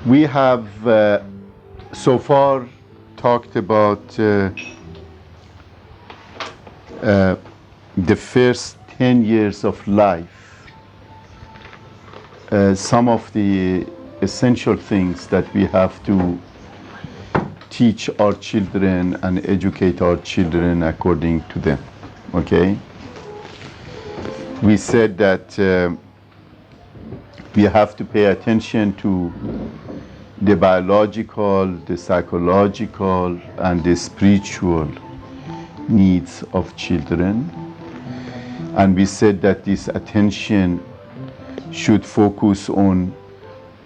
We have so far talked about the first 10 years of life, some of the essential things that we have to teach our children and educate our children according to them, okay? We said that we have to pay attention to the biological, the psychological, and the spiritual needs of children. And we said that this attention should focus on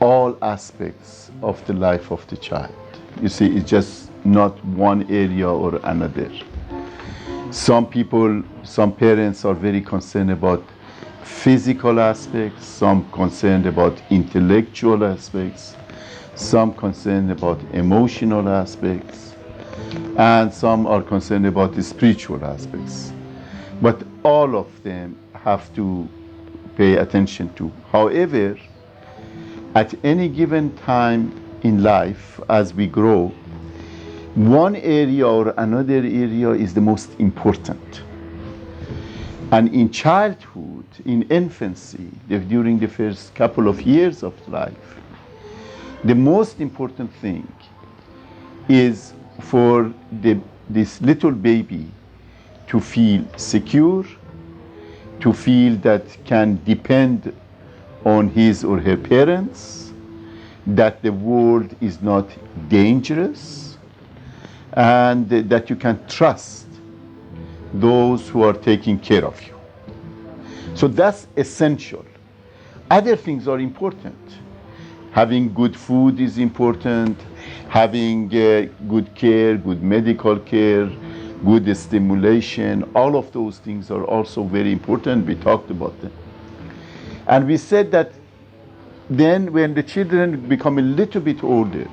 all aspects of the life of the child. You see, it's just not one area or another. Some people, some parents are very concerned about physical aspects, some concerned about intellectual aspects, some concerned about emotional aspects, and some are concerned about the spiritual aspects. But all of them have to pay attention to. However, at any given time in life, as we grow, one area or another area is the most important. And in childhood, in infancy, during the first couple of years of life, the most important thing is for this little baby to feel secure, to feel that can depend on his or her parents, that the world is not dangerous, and that you can trust those who are taking care of you. So that's essential. Other things are important. Having good food is important, having good care, good medical care, good stimulation, all of those things are also very important. We talked about them. And we said that then when the children become a little bit older,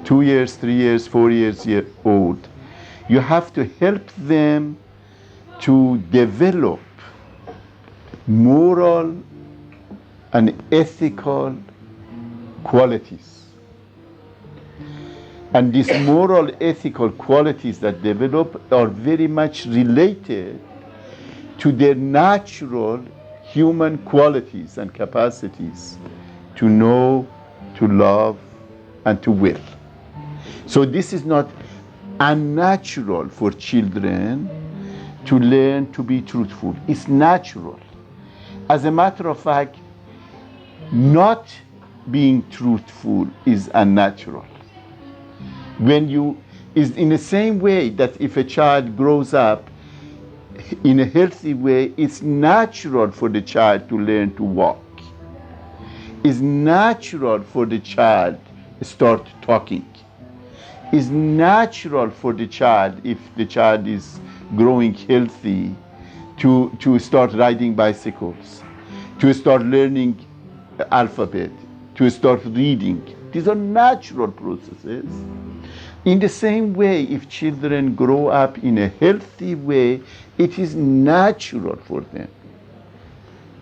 2 years, 3 years, 4 years old, you have to help them to develop moral and ethical qualities. And these moral ethical qualities that develop are very much related to their natural human qualities and capacities to know, to love, and to will. So this is not unnatural for children to learn to be truthful. It's natural. As a matter of fact, not being truthful is unnatural. Is in the same way that if a child grows up in a healthy way, it's natural for the child to learn to walk. It's natural for the child to start talking. It's natural for the child, if the child is growing healthy, to start riding bicycles, to start learning alphabet, to start reading. These are natural processes. In the same way, if children grow up in a healthy way, it is natural for them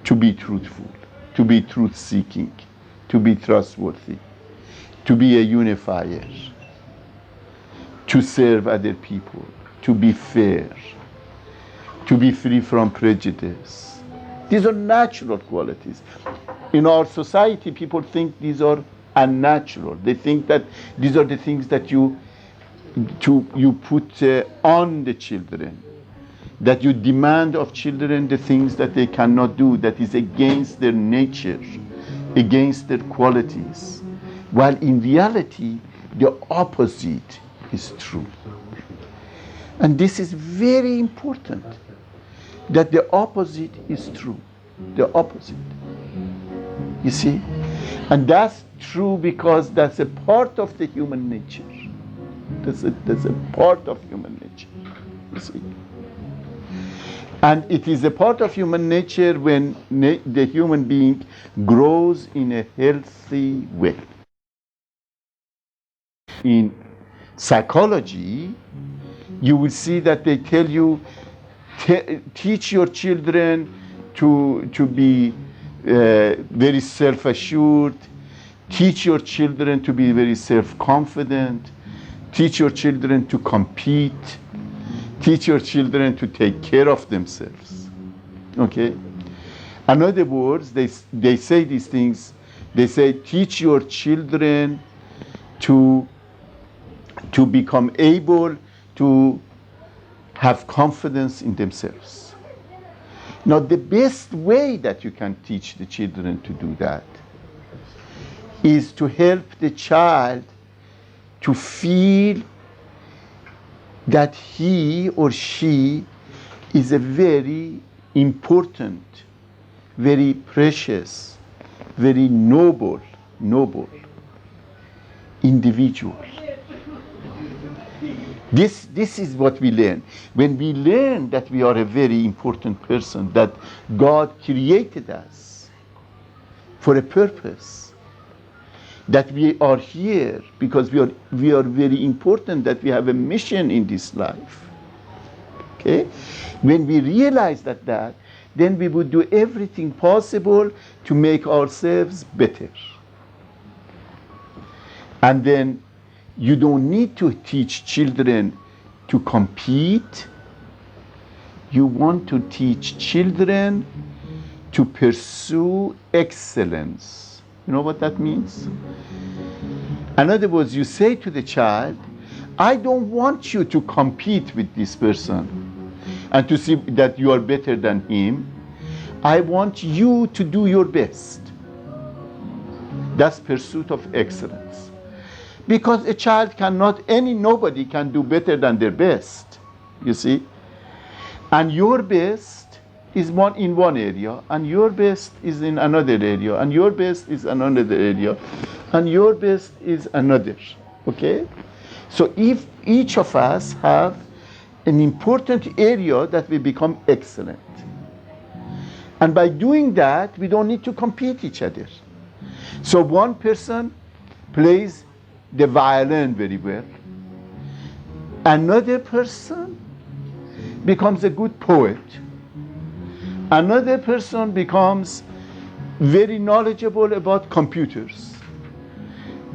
to be truthful, to be truth-seeking, to be trustworthy, to be a unifier, to serve other people, to be fair, to be free from prejudice. These are natural qualities. In our society, people think these are unnatural. They think that these are the things that you put on the children, that you demand of children the things that they cannot do, that is against their nature, against their qualities. While in reality, the opposite is true. And this is very important, that the opposite is true. The opposite. You see? And that's true because that's a part of the human nature. That's a part of human nature. You see? And it is a part of human nature when the human being grows in a healthy way. In psychology, you will see that they tell you, teach your children to be very self-assured, Teach your children to be very self-confident. Teach your children to compete. Teach your children to take care of themselves. Okay? In other words, they say these things. They say, teach your children to become able to have confidence in themselves. Now, the best way that you can teach the children to do that is to help the child to feel that he or she is a very important, very precious, very noble individual. This is what we learn. When we learn that we are a very important person, that God created us for a purpose, that we are here because we are very important, that we have a mission in this life. Okay? When we realize that, then we would do everything possible to make ourselves better. And then you don't need to teach children to compete. You want to teach children to pursue excellence. You know what that means? In other words, you say to the child, I don't want you to compete with this person and to see that you are better than him. I want you to do your best. That's pursuit of excellence. Because a child nobody can do better than their best, you see. And your best is in one area, and your best is in another area, and your best is another area, and your best is another, okay? So if each of us have an important area that we become excellent. And by doing that, we don't need to compete each other. So one person plays the violin very well. Another person becomes a good poet. Another person becomes very knowledgeable about computers.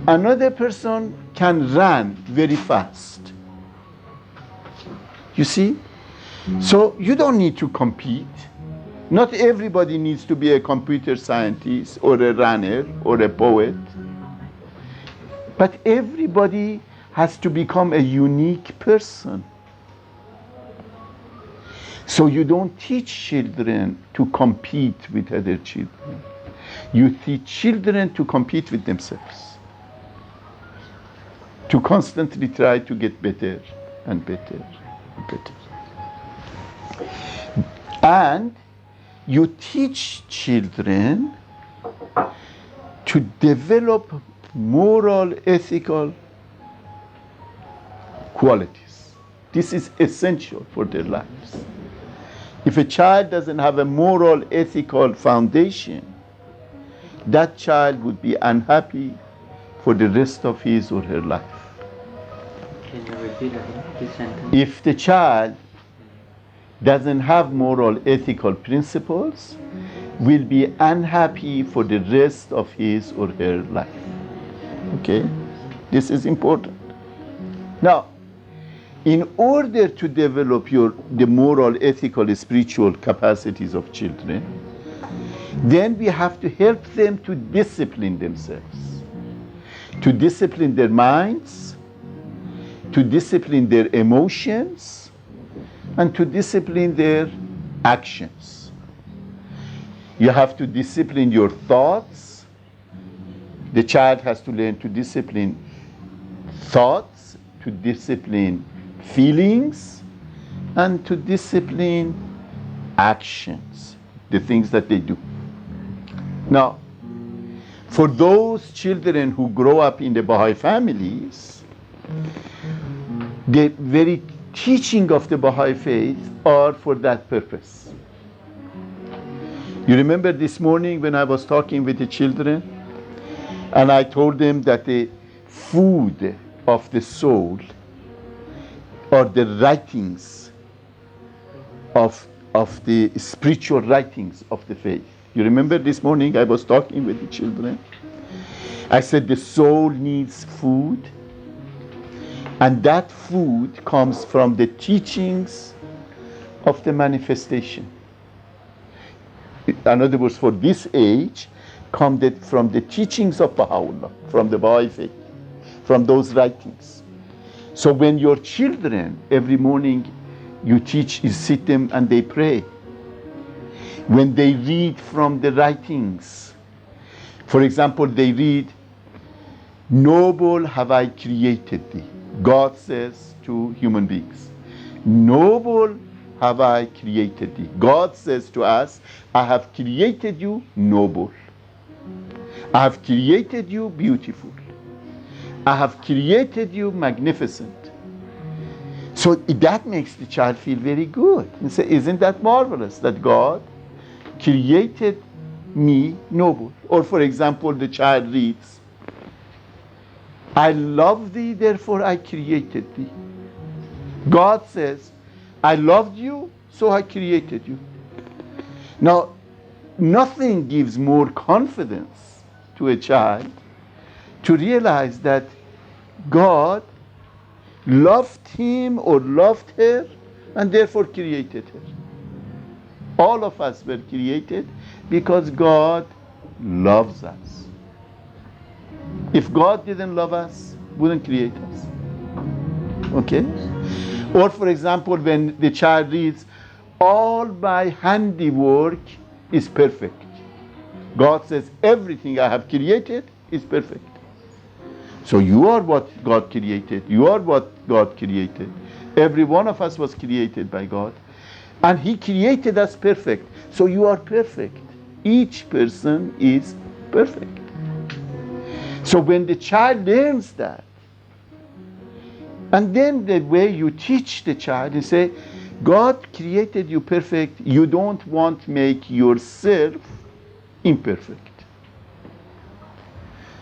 Another person can run very fast. You see? So you don't need to compete. Not everybody needs to be a computer scientist or a runner or a poet. But everybody has to become a unique person. So you don't teach children to compete with other children. You teach children to compete with themselves. To constantly try to get better and better and better. And you teach children to develop moral, ethical qualities. This is essential for their lives. If a child doesn't have a moral, ethical foundation, that child would be unhappy for the rest of his or her life. Can you repeat again this sentence? If the child doesn't have moral, ethical principles, will be unhappy for the rest of his or her life. Okay? This is important. Now, in order to develop the moral, ethical, spiritual capacities of children, then we have to help them to discipline themselves, to discipline their minds, to discipline their emotions, and to discipline their actions. You have to discipline your thoughts. The child has to learn to discipline thoughts, to discipline feelings, and to discipline actions, the things that they do. Now, for those children who grow up in the Baha'i families, the very teaching of the Baha'i Faith are for that purpose. You remember this morning when I was talking with the children, and I told them that the food of the soul are the writings of the spiritual writings of the faith. You remember this morning I was talking with the children, I said the soul needs food, and that food comes from the teachings of the manifestation. In other words, for this age, come from the teachings of Baha'u'llah, from the Baha'i Faith, from those writings. So when your children, every morning, you sit them and they pray. When they read from the writings, for example, they read, "Noble have I created thee." God says to human beings, "Noble have I created thee." God says to us, "I have created you noble. I have created you beautiful. I have created you magnificent." So that makes the child feel very good. And say, "Isn't that marvelous that God created me noble?" Or for example, the child reads, "I love thee, therefore I created thee." God says, "I loved you, so I created you." Now, nothing gives more confidence to a child to realize that God loved him or loved her and therefore created her. All of us were created because God loves us. If God didn't love us, wouldn't create us. Okay? Or for example, when the child reads, "All my handiwork is perfect." God says, "Everything I have created is perfect." So you are what God created. You are what God created. Every one of us was created by God. And He created us perfect. So you are perfect. Each person is perfect. So when the child learns that, and then the way you teach the child and say, God created you perfect, you don't want to make yourself imperfect.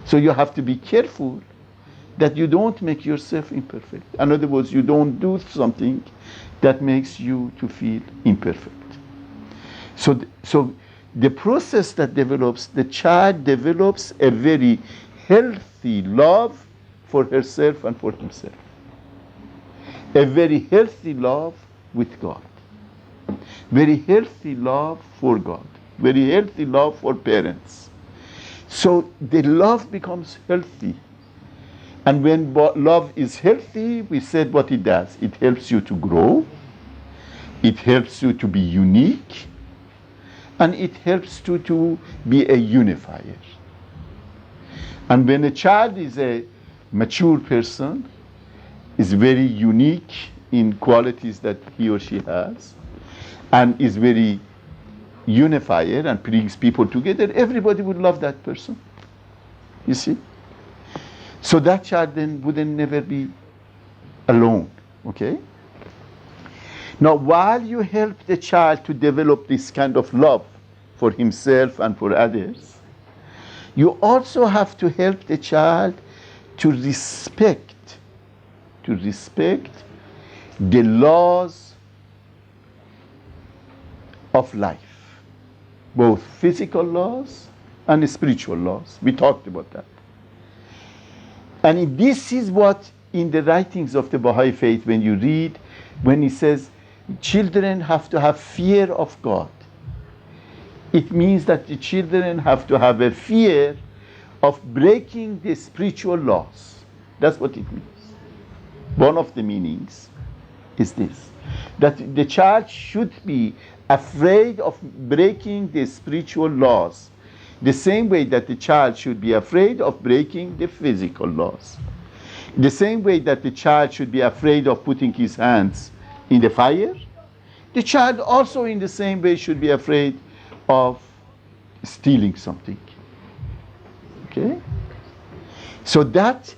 So you have to be careful that you don't make yourself imperfect. In other words, you don't do something that makes you to feel imperfect. So the process that develops, the child develops a very healthy love for herself and for himself. A very healthy love with God. Very healthy love for God. Very healthy love for parents. So the love becomes healthy. And when love is healthy, we said what it does. It helps you to grow. It helps you to be unique. And it helps you to be a unifier. And when a child is a mature person, is very unique in qualities that he or she has, and is very unifier and brings people together, everybody would love that person. You see? So that child then wouldn't never be alone. Okay? Now, while you help the child to develop this kind of love for himself and for others, you also have to help the child to respect the laws of life, both physical laws and spiritual laws. We talked about that. And this is what in the writings of the Baha'i Faith, when you read, when he says children have to have fear of God, it means that the children have to have a fear of breaking the spiritual laws. That's what it means. One of the meanings is this, that the child should be afraid of breaking the spiritual laws, the same way that the child should be afraid of breaking the physical laws. The same way that the child should be afraid of putting his hands in the fire, the child also in the same way should be afraid of stealing something. Okay? So that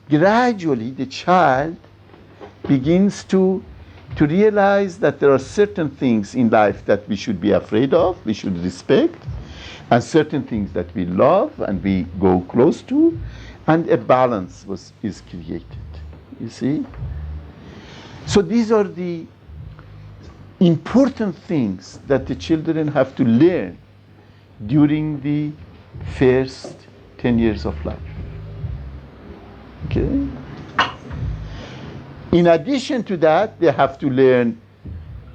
gradually the child begins to realize that there are certain things in life that we should be afraid of, we should respect, and certain things that we love and we go close to, and a balance is created. You see? So these are the important things that the children have to learn during the first 10 years of life. Okay? In addition to that, they have to learn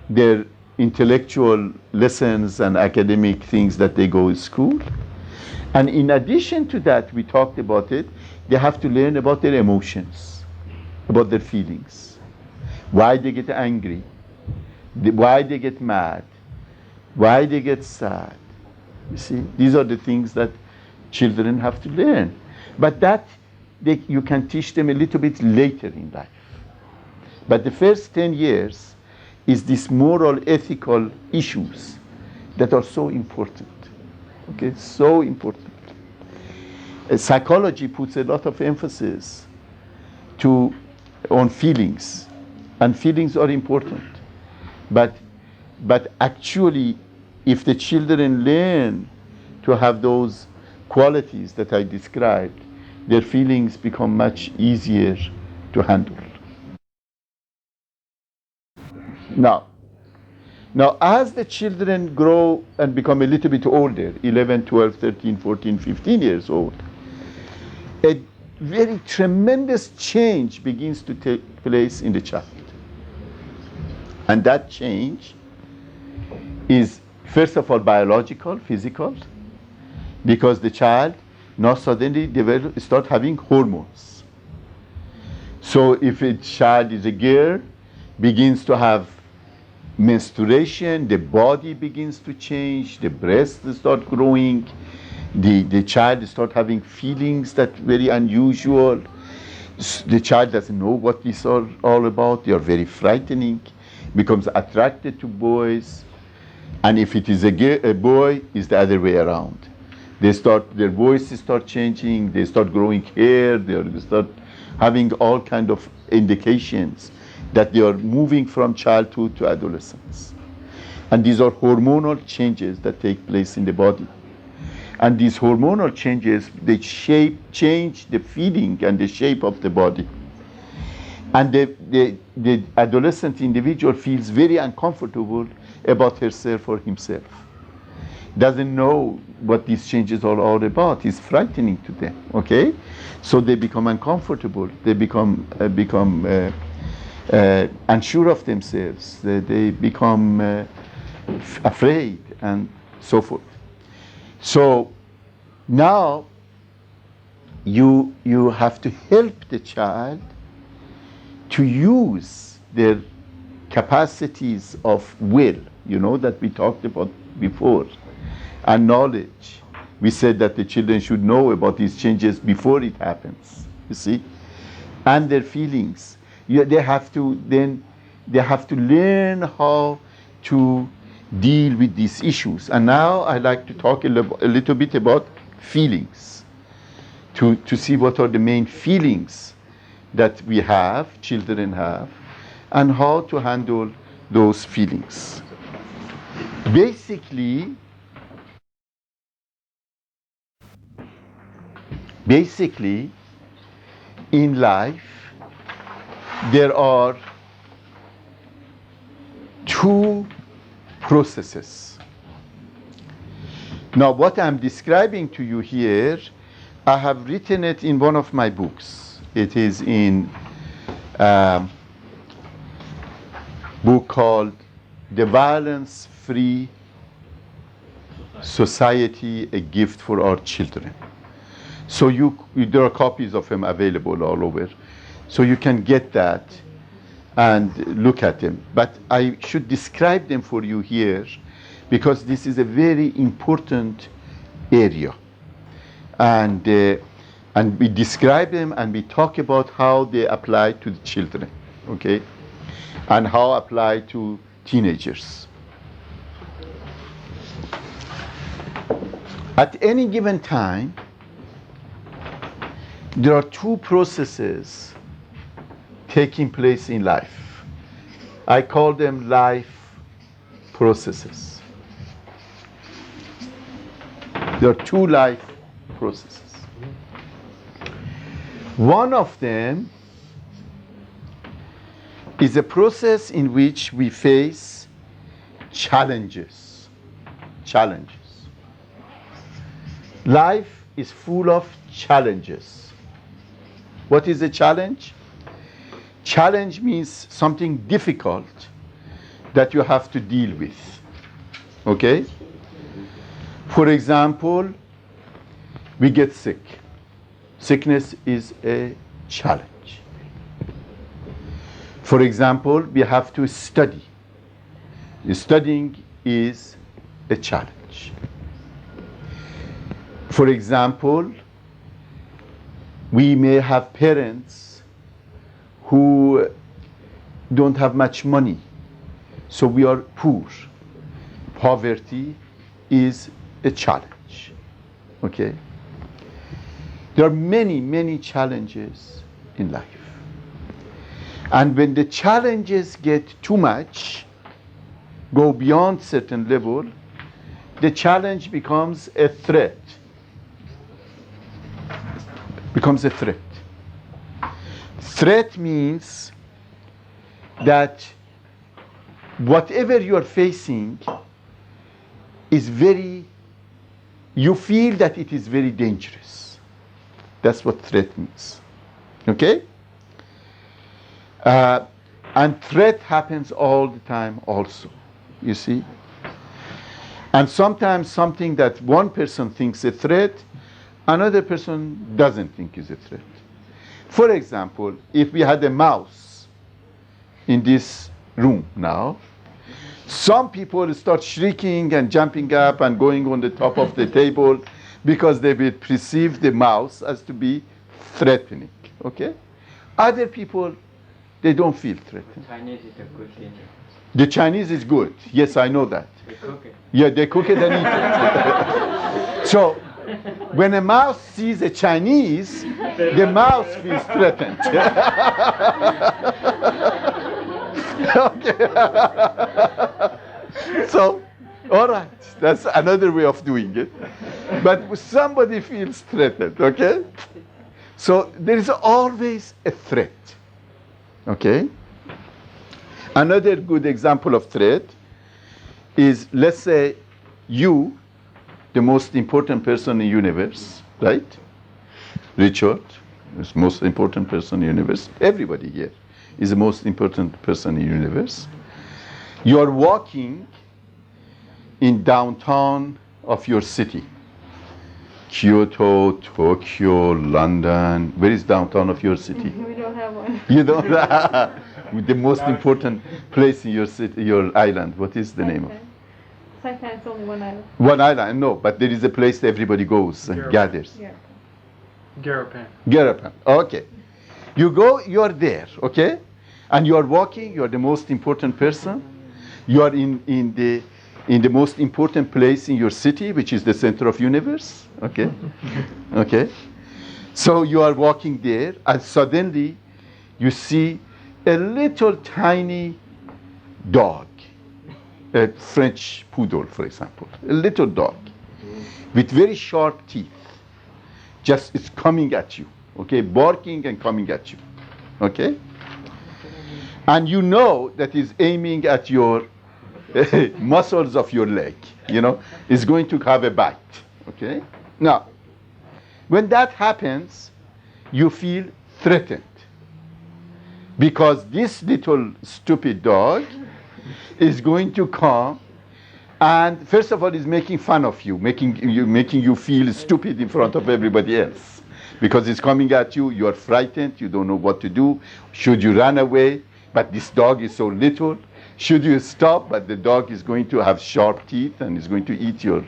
their intellectual lessons and academic things that they go to school. And in addition to that, we talked about it, they have to learn about their emotions, about their feelings, why they get angry, why they get mad, why they get sad. You see, these are the things that children have to learn. But that you can teach them a little bit later in life. But the first 10 years is these moral, ethical issues that are so important. Okay, so important. Psychology puts a lot of emphasis on feelings, and feelings are important. But actually, if the children learn to have those qualities that I described, their feelings become much easier to handle. Now, as the children grow and become a little bit older, 11, 12, 13, 14, 15 years old, a very tremendous change begins to take place in the child. And that change is, first of all, biological, physical, because the child now suddenly start having hormones. So if a child is a girl, begins to have menstruation, the body begins to change, the breasts start growing, the child start having feelings that very unusual. The child doesn't know what these are all about. They are very frightening, becomes attracted to boys. And if it is a boy, it's the other way around. Their voices start changing, they start growing hair, they start having all kind of indications that they are moving from childhood to adolescence. And these are hormonal changes that take place in the body. And these hormonal changes, they change the feeling and the shape of the body. And the adolescent individual feels very uncomfortable about herself or himself. Doesn't know what these changes are all about. It's frightening to them, okay? So they become uncomfortable. They become unsure of themselves. They become afraid and so forth. So now you have to help the child to use their capacities of will, that we talked about before, and knowledge. We said that the children should know about these changes before it happens, you see, and their feelings. They have to learn how to deal with these issues. And now I'd like to talk a little bit about feelings, to see what are the main feelings that we have, children have, and how to handle those feelings. Basically, in life, there are two processes. Now, what I'm describing to you here, I have written it in one of my books. It is in a book called The Violence-Free Society, A Gift for Our Children. So there are copies of them available all over. So you can get that and look at them. But I should describe them for you here because this is a very important area. And we describe them and we talk about how they apply to the children, okay? And how apply to teenagers. At any given time, there are two processes taking place in life. I call them life processes. There are two life processes. One of them is a process in which we face challenges. Life is full of challenges. What is a challenge? Challenge means something difficult that you have to deal with. Okay? For example, we get sick. Sickness is a challenge. For example, we have to study. Studying is a challenge. For example, we may have parents who don't have much money, so we are poor. Poverty is a challenge. Okay? There are many, many challenges in life. And when the challenges get too much, go beyond certain level, the challenge becomes a threat. Becomes a threat. Threat means that whatever you are facing is you feel that it is very dangerous. That's what threat means. Okay? And threat happens all the time also, you see? And sometimes something that one person thinks a threat, another person doesn't think is a threat. For example, if we had a mouse in this room now, some people start shrieking and jumping up and going on the top of the table because they will perceive the mouse as to be threatening. Okay? Other people, they don't feel threatened. Chinese is a good thing. The Chinese is good. Yes, I know that. They cook it. Yeah, they cook it and eat it. So, when a mouse sees a Chinese, the mouse feels threatened. Okay. So, all right, that's another way of doing it. But somebody feels threatened, okay? So there is always a threat, okay? Another good example of threat is, let's say, you, the most important person in the universe, right? Richard is the most important person in the universe. Everybody here is the most important person in the universe. You are walking in downtown of your city. Kyoto, Tokyo, London. Where is downtown of your city? We don't have one. You don't have the most important place in your city, your island. What is the name of it? Saipan is only one island. One island, no, but there is a place that everybody goes and gathers. Yeah. Garapan. Okay. You go, you are there, okay? And you are walking, you are the most important person. You are in the most important place in your city, which is the center of universe, okay? Okay. So you are walking there, and suddenly you see a little tiny dog, a French poodle, for example, a little dog with very sharp teeth. Just it's coming at you, okay? Barking and coming at you, okay? And you know that it's aiming at your muscles of your leg, you know? It's going to have a bite, okay? Now, when that happens, you feel threatened because this little stupid dog is going to come and first of all is making fun of you, making you feel stupid in front of everybody else because it's coming at you. You are frightened, you don't know what to do. Should you run away? But this dog is so little. Should you stop? But the dog is going to have sharp teeth and is going to eat your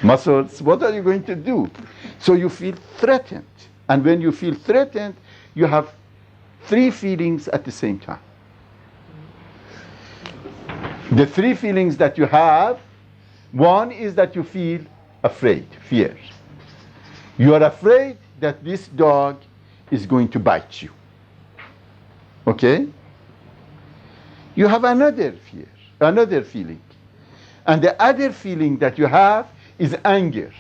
muscles. What are you going to do? So you feel threatened, and when you feel threatened, you have three feelings at the same time. The three feelings that you have, one is that you feel afraid, fear. You are afraid that this dog is going to bite you. Okay? You have another fear, another feeling. And the other feeling that you have is anger.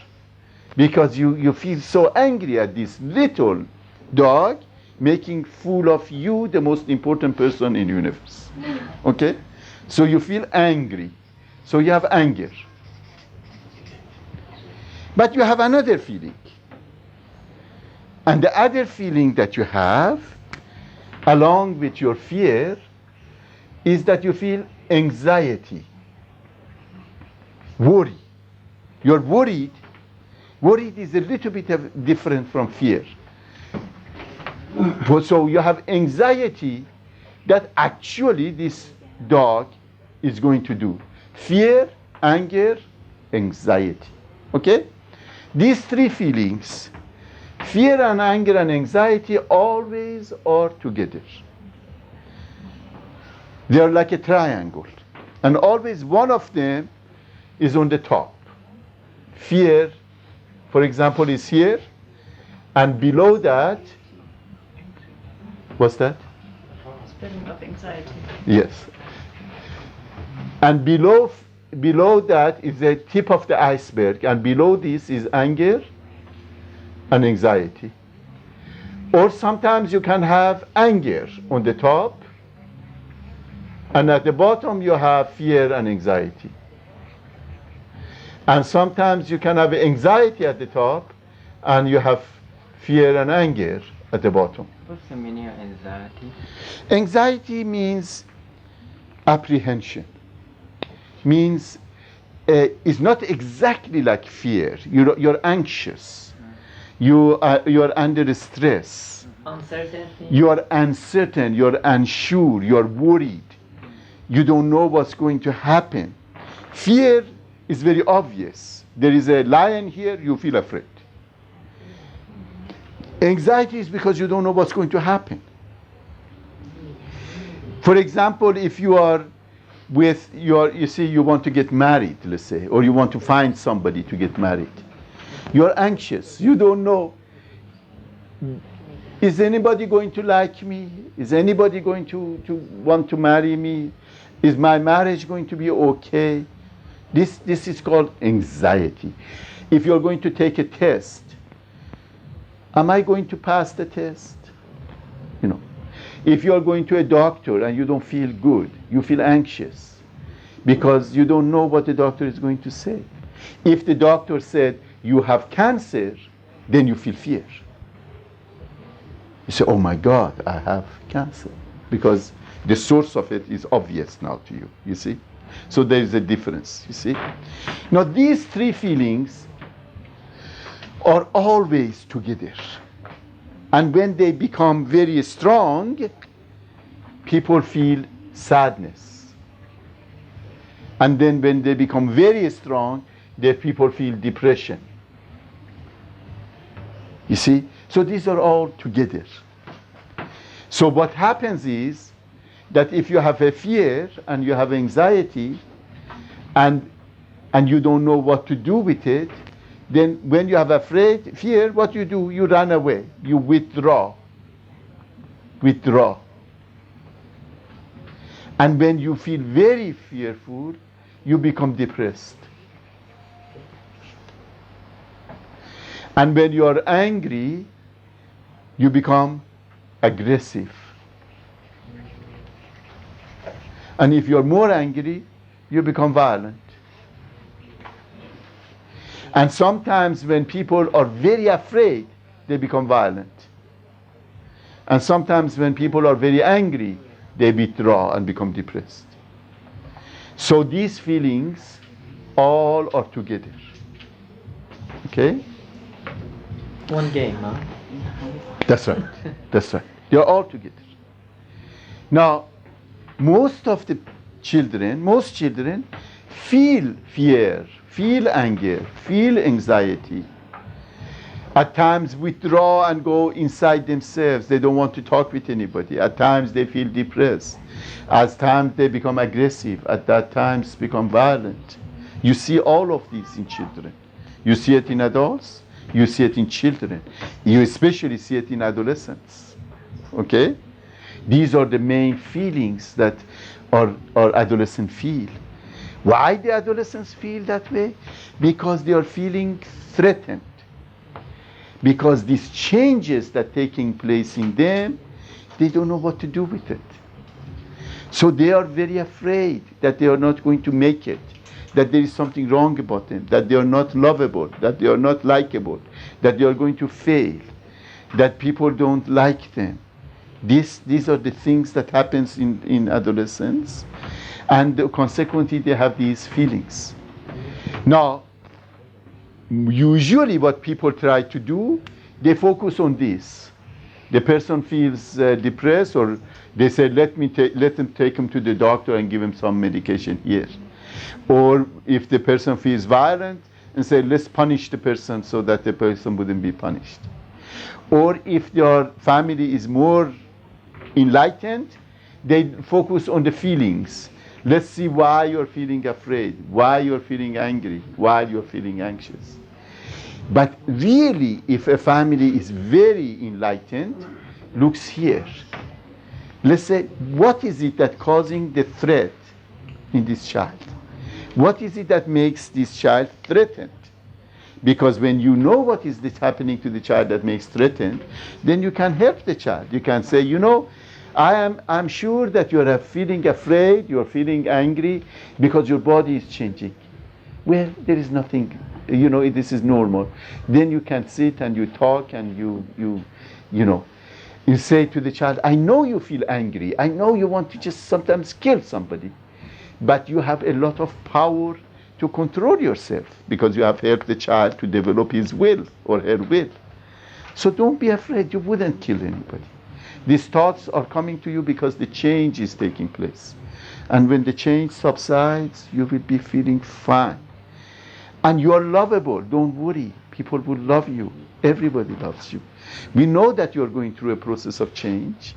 Because you feel so angry at this little dog making fool of you, the most important person in the universe. Okay? So you feel angry. So you have anger. But you have another feeling. And the other feeling that you have, along with your fear, is that you feel anxiety, worry. You're worried. Worried is a little bit different from fear. So you have anxiety that actually this dog is going to do. Fear, anger, anxiety. Okay? These three feelings, fear and anger and anxiety, always are together. They are like a triangle. And always one of them is on the top. Fear, for example, is here. And below that, what's that? Feeling of anxiety. Yes. And below that is the tip of the iceberg. And below this is anger and anxiety. Or sometimes you can have anger on the top. And at the bottom you have fear and anxiety. And sometimes you can have anxiety at the top and you have fear and anger at the bottom. What's the meaning of anxiety? Anxiety means apprehension. Means it's not exactly like fear. You're anxious. You're under stress. Uncertainty. You are uncertain. You're unsure. You're worried. You don't know what's going to happen. Fear is very obvious. There is a lion here, you feel afraid. Anxiety is because you don't know what's going to happen. For example, if you are with you want to get married, let's say, or you want to find somebody to get married. You're anxious. You don't know, is anybody going to like me? Is anybody going to want to marry me? Is my marriage going to be okay? This is called anxiety. If you're going to take a test, am I going to pass the test? You know, if you're going to a doctor and you don't feel good, you feel anxious because you don't know what the doctor is going to say. If the doctor said you have cancer, then you feel fear. You say, oh my God, I have cancer, because the source of it is obvious now to you, you see? So there is a difference, you see? Now these three feelings are always together. And when they become very strong, people feel sadness. And then when they become very strong, the people feel depression. You see? So these are all together. So what happens is that if you have a fear and you have anxiety and you don't know what to do with it, then when you have fear, what you do? You run away. You withdraw. Withdraw. And when you feel very fearful, you become depressed. And when you are angry, you become aggressive. And if you're more angry, you become violent. And sometimes when people are very afraid, they become violent. And sometimes when people are very angry, they withdraw and become depressed. So these feelings all are together. Okay? One game, huh? That's right. That's right. They're all together. Now, most children feel fear, feel anger, feel anxiety. At times withdraw and go inside themselves. They don't want to talk with anybody. At times they feel depressed. At times they become aggressive. At that times become violent. You see all of these in children. You see it in adults. You see it in children. You especially see it in adolescents. Okay? These are the main feelings that our adolescents feel. Why the adolescents feel that way? Because they are feeling threatened. Because these changes that are taking place in them, they don't know what to do with it. So they are very afraid that they are not going to make it, that there is something wrong about them, that they are not lovable, that they are not likable, that they are going to fail. that people don't like them. These are the things that happens in adolescence, and consequently they have these feelings. Now, usually what people try to do, they focus on this. The person feels depressed, or they say, let them take him to the doctor and give him some medication here. Or if the person feels violent, and say, let's punish the person so that the person wouldn't be punished. Or if your family is more enlightened, they focus on the feelings. Let's see why you're feeling afraid, why you're feeling angry, why you're feeling anxious. But really, if a family is very enlightened, looks here. Let's say, what is it that's causing the threat in this child? What is it that makes this child threatened? Because when you know what is this happening to the child that makes threatened, then you can help the child. You can say, I'm sure that you're feeling afraid, you're feeling angry because your body is changing. Well, there is nothing, this is normal. Then you can sit and you talk and you say to the child, I know you feel angry. I know you want to just sometimes kill somebody. But you have a lot of power to control yourself because you have helped the child to develop his will or her will. So don't be afraid. You wouldn't kill anybody. These thoughts are coming to you because the change is taking place. And when the change subsides, you will be feeling fine. And you are lovable. Don't worry. People will love you. Everybody loves you. We know that you are going through a process of change,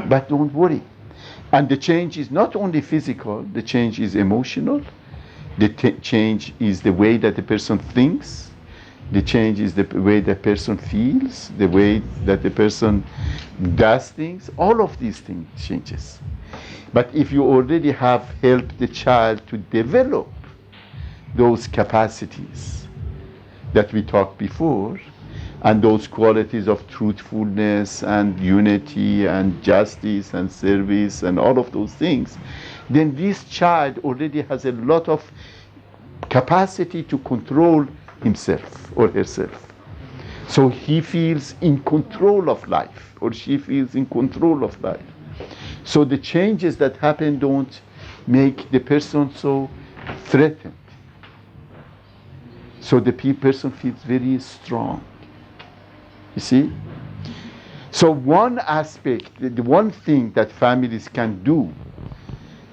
but don't worry. And the change is not only physical, the change is emotional. The change is the way that the person thinks. The change is the way the person feels, the way that the person does things. All of these things changes. But if you already have helped the child to develop those capacities that we talked before, and those qualities of truthfulness and unity and justice and service and all of those things, then this child already has a lot of capacity to control himself or herself. So he feels in control of life, or she feels in control of life. So the changes that happen don't make the person so threatened. So the person feels very strong. You see? So one aspect, the one thing that families can do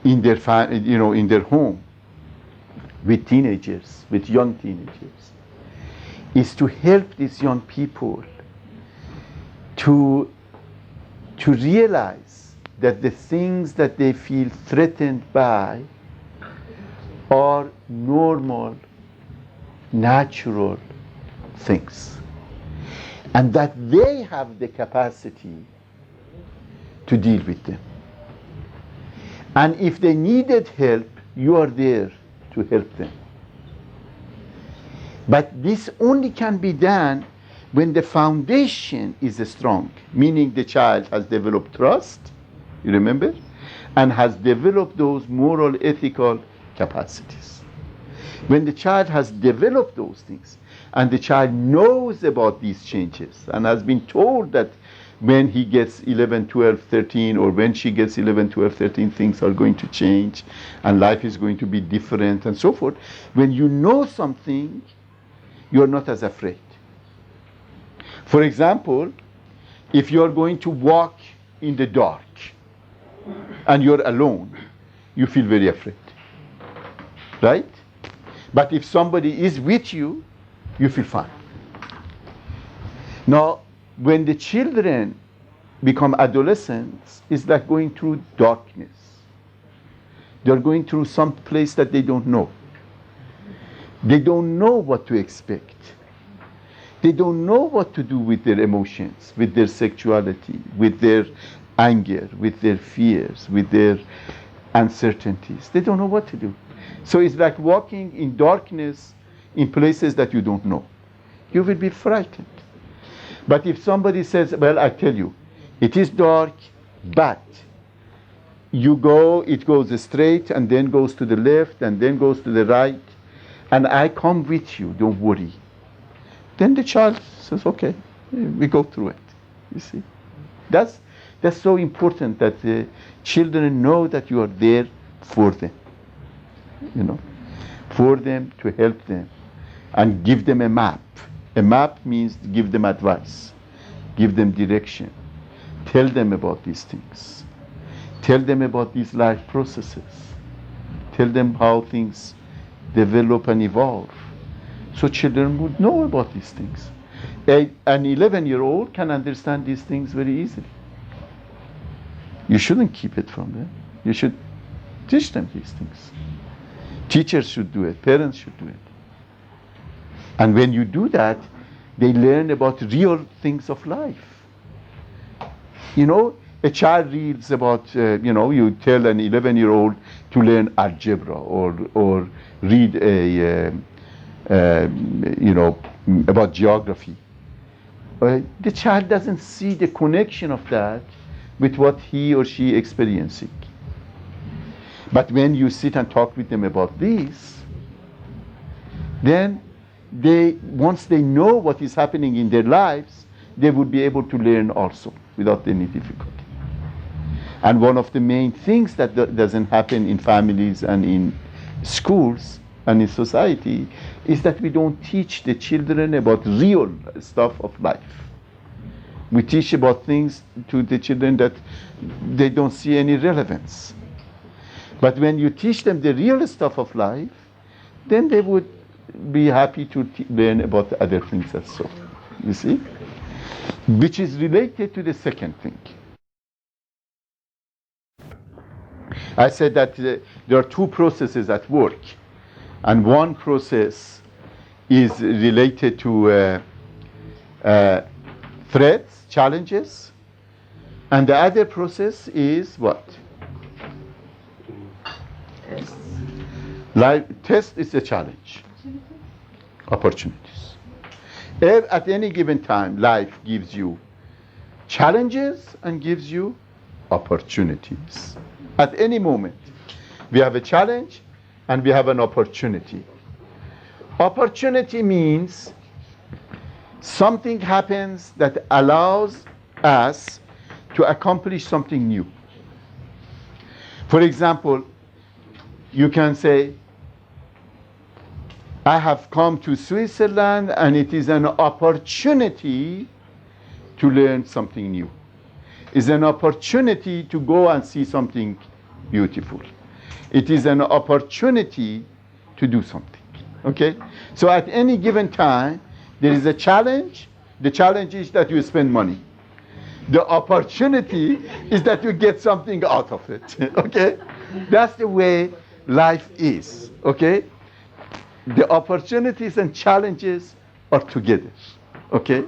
in their in their home with teenagers, with young teenagers, is to help these young people to realize that the things that they feel threatened by are normal, natural things. And that they have the capacity to deal with them. And if they needed help, you are there to help them. But this only can be done when the foundation is strong, meaning the child has developed trust, you remember, and has developed those moral, ethical capacities. When the child has developed those things, and the child knows about these changes and has been told that when he gets 11, 12, 13, or when she gets 11, 12, 13, things are going to change and life is going to be different and so forth. When you know something, you're not as afraid. For example, if you're going to walk in the dark and you're alone, you feel very afraid. Right? But if somebody is with you, you feel fine. Now, when the children become adolescents, it's like going through darkness. They're going through some place that they don't know. They don't know what to expect. They don't know what to do with their emotions, with their sexuality, with their anger, with their fears, with their uncertainties. They don't know what to do. So it's like walking in darkness in places that you don't know. You will be frightened. But if somebody says, well, I tell you, it is dark, but you go, it goes straight and then goes to the left and then goes to the right, and I come with you, don't worry. Then the child says, okay, we go through it. You see, that's so important that the children know that you are there for them. You know, for them, to help them, and give them a map. A map means give them advice, give them direction, tell them about these things, tell them about these life processes, tell them how things develop and evolve. So children would know about these things. An 11-year-old can understand these things very easily. You shouldn't keep it from them. You should teach them these things. Teachers should do it. Parents should do it. And when you do that, they learn about real things of life. You know, a child reads about, you tell an 11-year-old to learn algebra or read about geography. The child doesn't see the connection of that with what he or she experiencing. But when you sit and talk with them about this, then once they know what is happening in their lives, they would be able to learn also without any difficulty. And one of the main things that doesn't happen in families and in schools and in society is that we don't teach the children about real stuff of life. We teach about things to the children that they don't see any relevance. But when you teach them the real stuff of life, then they would be happy to learn about other things also. You see? Which is related to the second thing. I said that there are two processes at work. And one process is related to threats, challenges. And the other process is what? Test is a challenge. Opportunities. At any given time, life gives you challenges and gives you opportunities. At any moment, we have a challenge and we have an opportunity. Opportunity means something happens that allows us to accomplish something new. For example, you can say, I have come to Switzerland and it is an opportunity to learn something new. It's an opportunity to go and see something beautiful. It is an opportunity to do something. Okay? So at any given time, there is a challenge. The challenge is that you spend money. The opportunity is that you get something out of it. Okay? That's the way life is. Okay? The opportunities and challenges are together. Okay?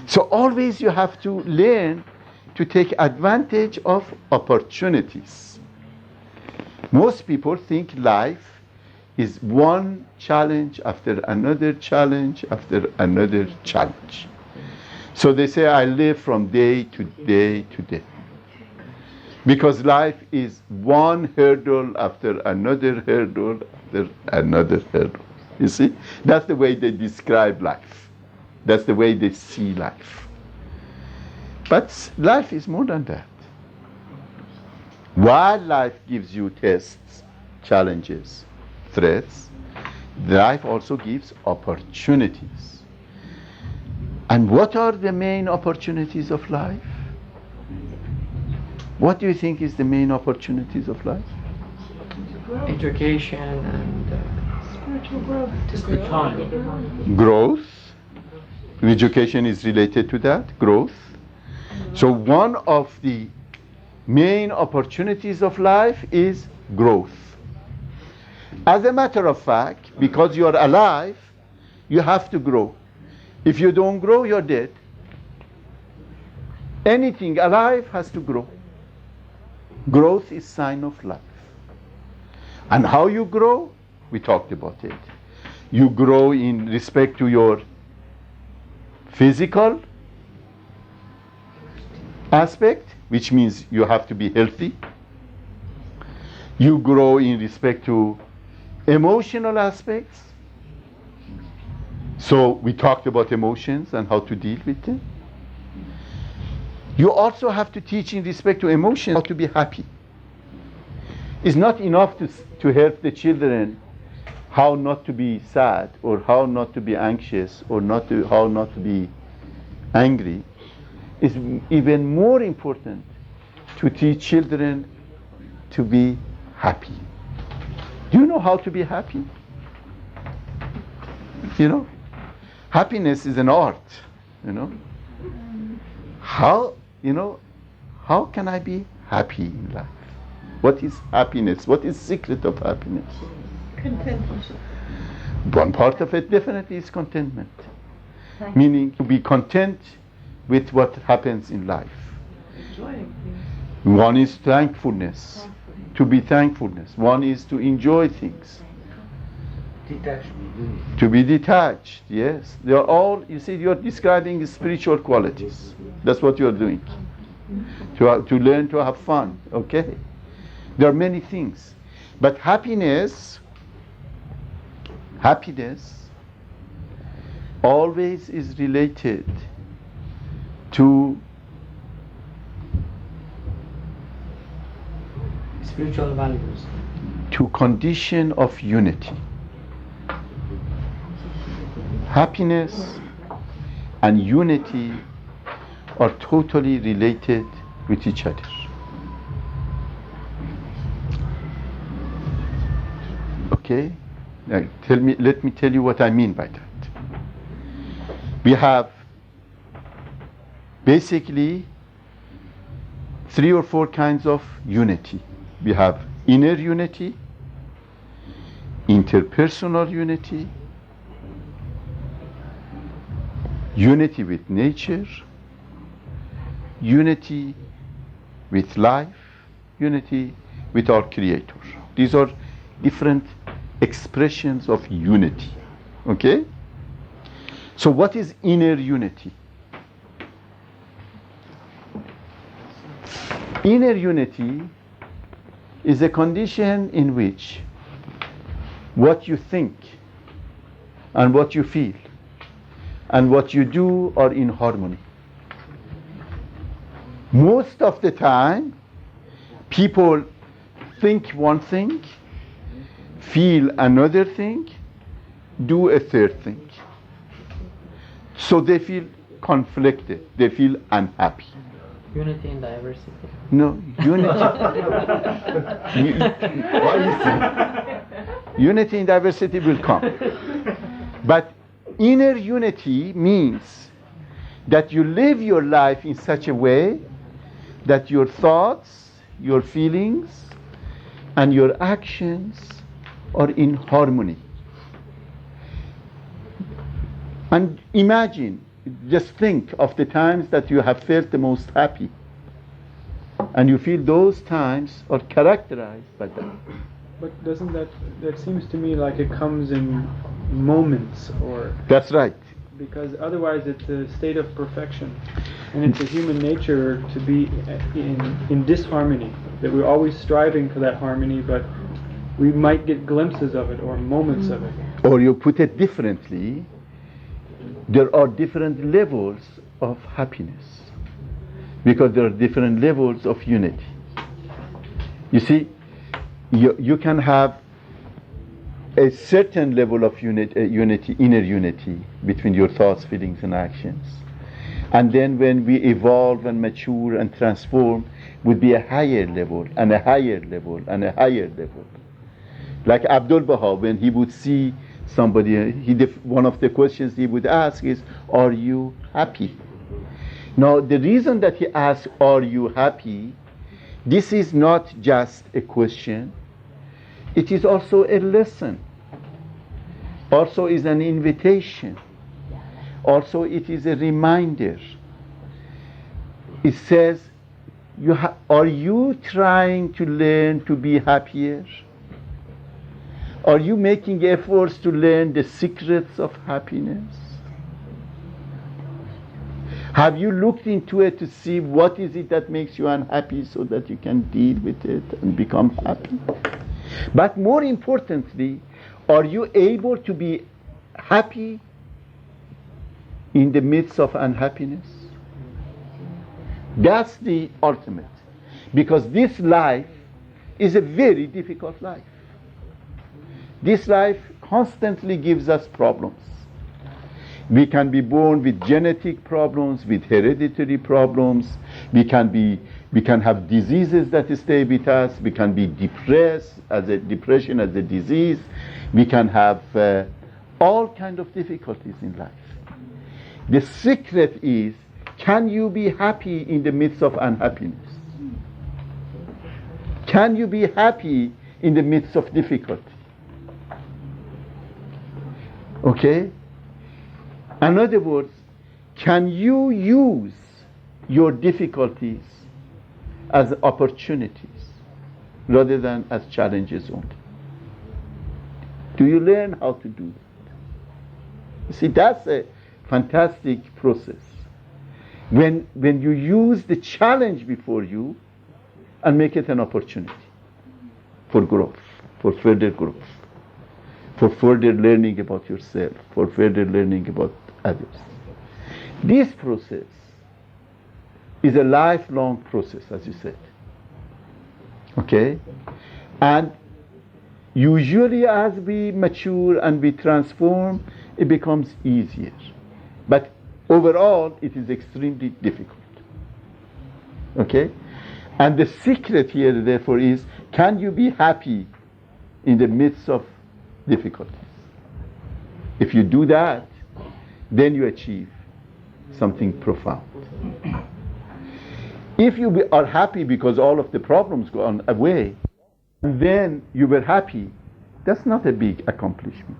So always you have to learn to take advantage of opportunities. Most people think life is one challenge after another challenge after another challenge. So they say, I live from day to day to day. Because life is one hurdle after another hurdle after another hurdle. You see? That's the way they describe life. That's the way they see life. But life is more than that. While life gives you tests, challenges, threats, life also gives opportunities. And what are the main opportunities of life? What do you think is the main opportunities of life? Education and spiritual growth. autonomy. Growth. Education is related to that, growth. So one of the main opportunities of life is growth. As a matter of fact, because you are alive, you have to grow. If you don't grow, you're dead. Anything alive has to grow. Growth is sign of life. And how you grow, we talked about it. You grow in respect to your physical aspect, which means you have to be healthy. You grow in respect to emotional aspects. So we talked about emotions and how to deal with them. You also have to teach in respect to emotions how to be happy. It's not enough to help the children how not to be sad or how not to be anxious or how not to be angry. It's even more important to teach children to be happy. Do you know how to be happy? You know, happiness is an art, you know. How can I be happy in life? What is happiness? What is secret of happiness? Contentment. One part of it definitely is contentment. Meaning to be content with what happens in life. Enjoying things. One is thankfulness. To be thankfulness. One is to enjoy things. Detachment. To be detached, yes. They are all, you see, you're describing spiritual qualities. That's what you're doing. To learn to have fun, okay? There are many things. But happiness always is related to Spiritual values. to condition of unity. Happiness and unity are totally related with each other. Okay? Now let me tell you what I mean by that. We have basically 3 or 4 kinds of unity. We have inner unity, interpersonal unity, unity with nature, unity with life, unity with our Creator. These are different expressions of unity. Okay? So what is inner unity? Inner unity is a condition in which what you think and what you feel and what you do are in harmony. Most of the time, people think one thing, feel another thing, do a third thing. So they feel conflicted, they feel unhappy. Unity in diversity. No, unity. What is it? Unity in diversity will come. But inner unity means that you live your life in such a way that your thoughts, your feelings, and your actions are in harmony. And imagine, just think of the times that you have felt the most happy. And you feel those times are characterized by that. But doesn't that seems to me like it comes in moments, or That's right. because otherwise it's a state of perfection, and it's a human nature to be in disharmony, that we're always striving for that harmony, but we might get glimpses of it or moments of it. Or you put it differently, there are different levels of happiness because there are different levels of unity. You see, you can have a certain level of unity, inner unity between your thoughts, feelings, and actions. And then when we evolve and mature and transform, would be a higher level and a higher level and a higher level. Like Abdul Baha, when he would see somebody, one of the questions he would ask is, are you happy? Now, the reason that he asks, are you happy, this is not just a question, it is also a lesson. Also is an invitation. Also it is a reminder. It says, are you trying to learn to be happier? Are you making efforts to learn the secrets of happiness? Have you looked into it to see what is it that makes you unhappy so that you can deal with it and become happy? But more importantly, are you able to be happy in the midst of unhappiness? That's the ultimate. Because this life is a very difficult life. This life constantly gives us problems. We can be born with genetic problems, with hereditary problems. We can have diseases that stay with us. We can be depressed, depression as a disease. We can have all kinds of difficulties in life. The secret is, can you be happy in the midst of unhappiness? Can you be happy in the midst of difficulty? Okay? In other words, can you use your difficulties as opportunities rather than as challenges only? Do you learn how to do that? You see, that's a fantastic process. When you use the challenge before you and make it an opportunity for growth, for further growth, for further learning about yourself, for further learning about others. This process is a lifelong process, as you said. Okay? And usually as we mature and we transform, it becomes easier. But overall, it is extremely difficult. Okay? And the secret here, therefore, is, can you be happy in the midst of difficulties? If you do that, then you achieve something profound. If you are happy because all of the problems go on away, and then you were happy, that's not a big accomplishment.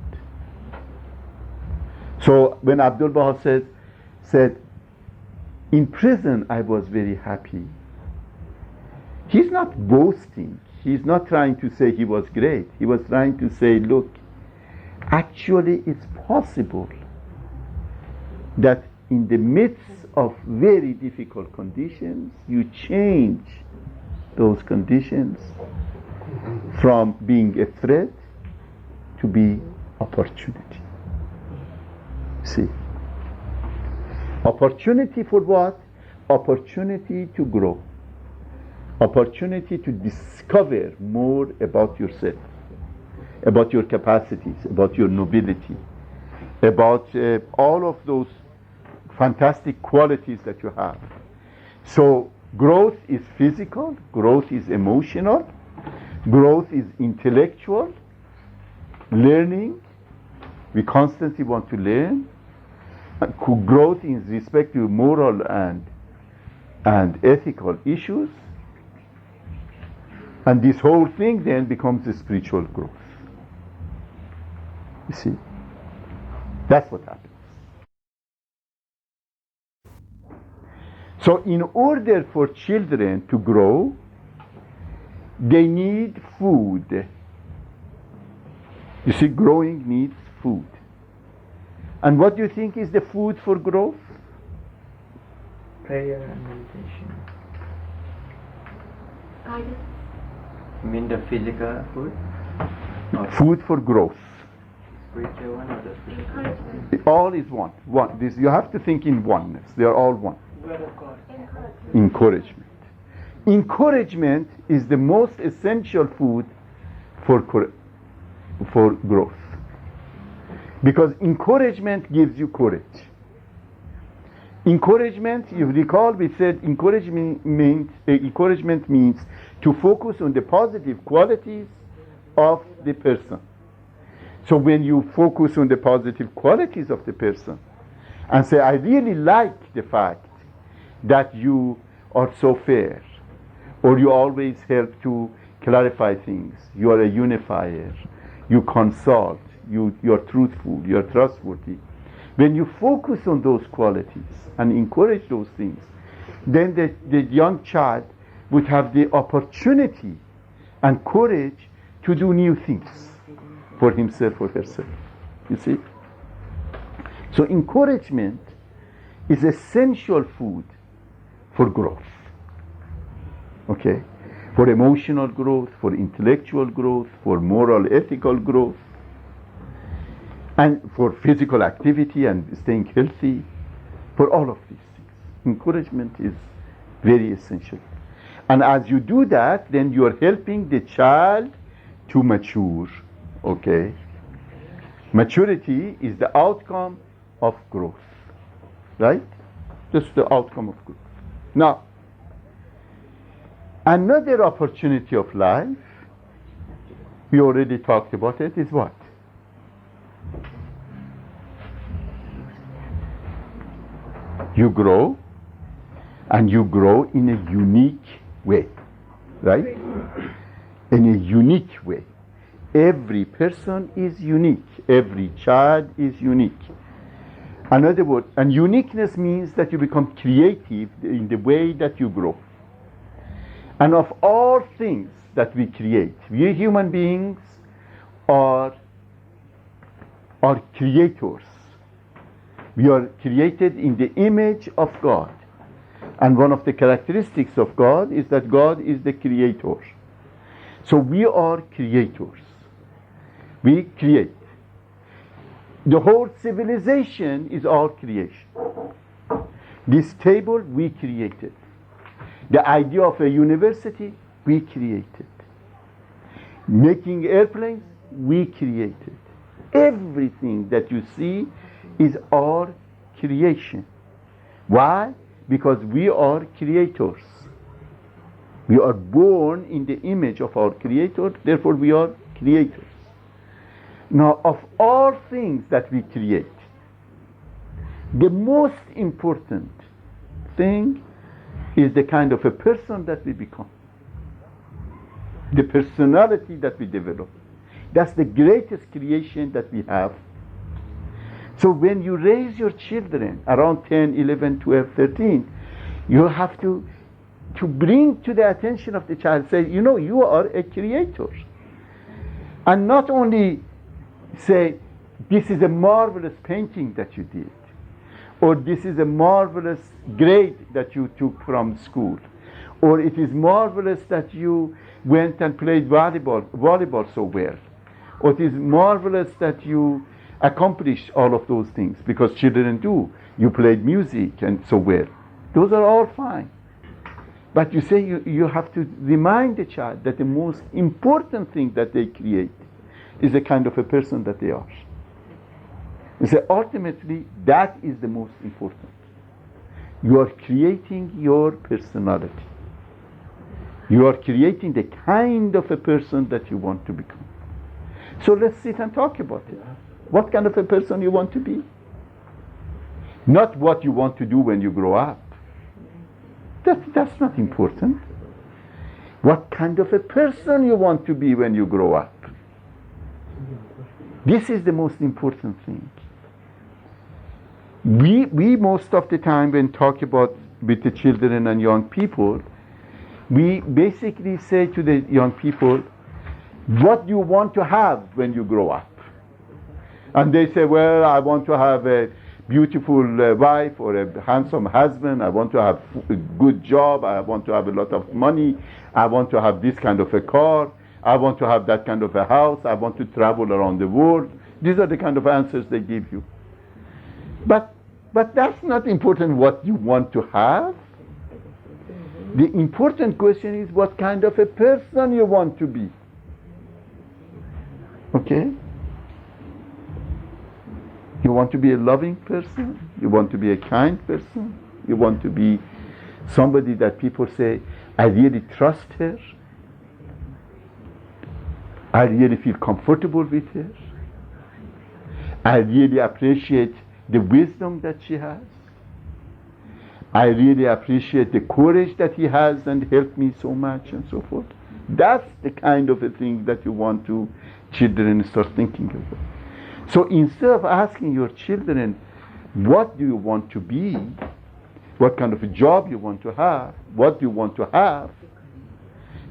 So when Abdul Baha said, in prison I was very happy, he's not boasting. He's not trying to say he was great. He was trying to say, look, actually it's possible that in the midst of very difficult conditions, you change those conditions from being a threat to be opportunity. See? Opportunity for what? Opportunity to grow. Opportunity to discover more about yourself, about your capacities, about your nobility, about all of those fantastic qualities that you have. So growth is physical, growth is emotional, growth is intellectual, learning. We constantly want to learn. Growth in respect to moral and ethical issues. And this whole thing then becomes a spiritual growth. You see? That's what happens. So in order for children to grow, they need food. You see, growing needs food. And what do you think is the food for growth? Prayer and meditation. Guidance. You mean the physical food? Or Food for growth. spiritual one or the physical? Encouragement. All is one. This, you have to think in oneness. They are all one. Word of God. Encouragement. Encouragement is the most essential food for growth. Because encouragement gives you courage. Encouragement, you recall we said encouragement means to focus on the positive qualities of the person. So when you focus on the positive qualities of the person and say, I really like the fact that you are so fair, or you always help to clarify things, you are a unifier, you consult, you're truthful, you're trustworthy. When you focus on those qualities and encourage those things, then the young child would have the opportunity and courage to do new things for himself or herself. You see? So encouragement is essential food for growth. Okay? For emotional growth, for intellectual growth, for moral, ethical growth, and for physical activity and staying healthy, for all of these things. Encouragement is Very essential. And as you do that, then you're helping the child to mature. Okay? Maturity is the outcome of growth. Right? Just the outcome of growth. Now, another opportunity of life, we already talked about it, is what? You grow, and you grow in a unique way, right? In a unique way. Every person is unique. Every child is unique. Another word, and uniqueness means that you become creative in the way that you grow. And of all things that we create, we human beings are creators. We are created in the image of God. And one of the characteristics of God is that God is the creator. So we are creators. We create. The whole civilization is our creation. This table, we created. The idea of a university, we created. Making airplanes, we created. Everything that you see is our creation. Why? Because we are creators. We are born in the image of our Creator, therefore we are creators. Now, of all things that we create, the most important thing is the kind of a person that we become. The personality that we develop. That's the greatest creation that we have. So when you raise your children around 10, 11, 12, 13, you have to bring to the attention of the child, say, you know, you are a creator. And not only say, this is a marvelous painting that you did, or this is a marvelous grade that you took from school, or it is marvelous that you went and played volleyball so well, or it is marvelous that you accomplished all of those things, because children do. You played music and so well. Those are all fine. But you say you have to remind the child that the most important thing that they create is the kind of a person that they are. You say ultimately that is the most important. You are creating your personality. You are creating the kind of a person that you want to become. So let's sit and talk about it. What kind of a person you want to be? Not what you want to do when you grow up. That's not important. What kind of a person you want to be when you grow up? This is the most important thing. We most of the time when talk about with the children and young people, we basically say to the young people, what do you want to have when you grow up? And they say, well, I want to have a beautiful wife or a handsome husband. I want to have a good job. I want to have a lot of money. I want to have this kind of a car. I want to have that kind of a house. I want to travel around the world. These are the kind of answers they give you. But that's not important what you want to have. The important question is what kind of a person you want to be. Okay? You want to be a loving person? You want to be a kind person? You want to be somebody that people say, I really trust her. I really feel comfortable with her. I really appreciate the wisdom that she has. I really appreciate the courage that he has and helped me so much and so forth. That's the kind of a thing that you want to children start thinking about. So instead of asking your children, what do you want to be? What kind of a job you want to have? What do you want to have?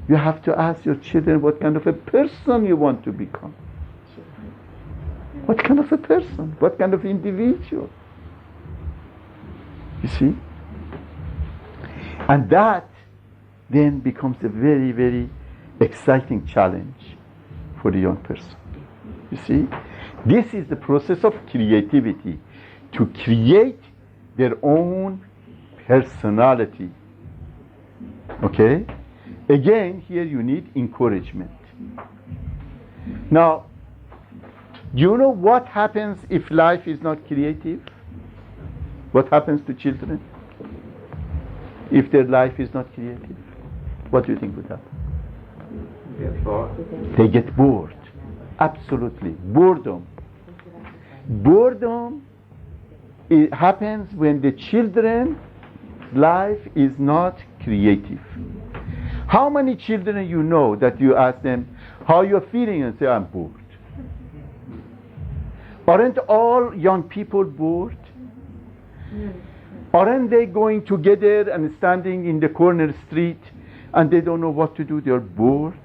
You have to ask your children what kind of a person you want to become. What kind of a person? What kind of individual? You see? And that then becomes a very, very exciting challenge for the young person. You see? This is the process of creativity, to create their own personality Okay? Again, here you need encouragement. Now, you know what happens if life is not creative? What happens to children if their life is not creative? What do you think would happen? They get bored. Absolutely. Boredom. Boredom, it happens when the children's life is not creative. How many children you know that you ask them how you're feeling and say, I'm bored? Aren't all young people bored? Aren't they going together and standing in the corner street and they don't know what to do? They're bored.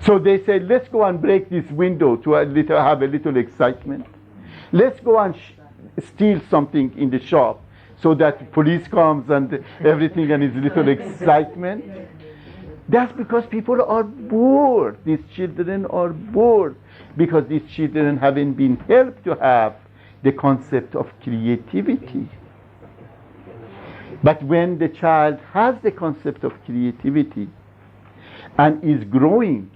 So they say, let's go and break this window to have a little excitement. Let's go and steal something in the shop so that police comes and everything and is a little excitement. That's because people are bored. These children are bored because these children haven't been helped to have the concept of creativity. But when the child has the concept of creativity and is growing,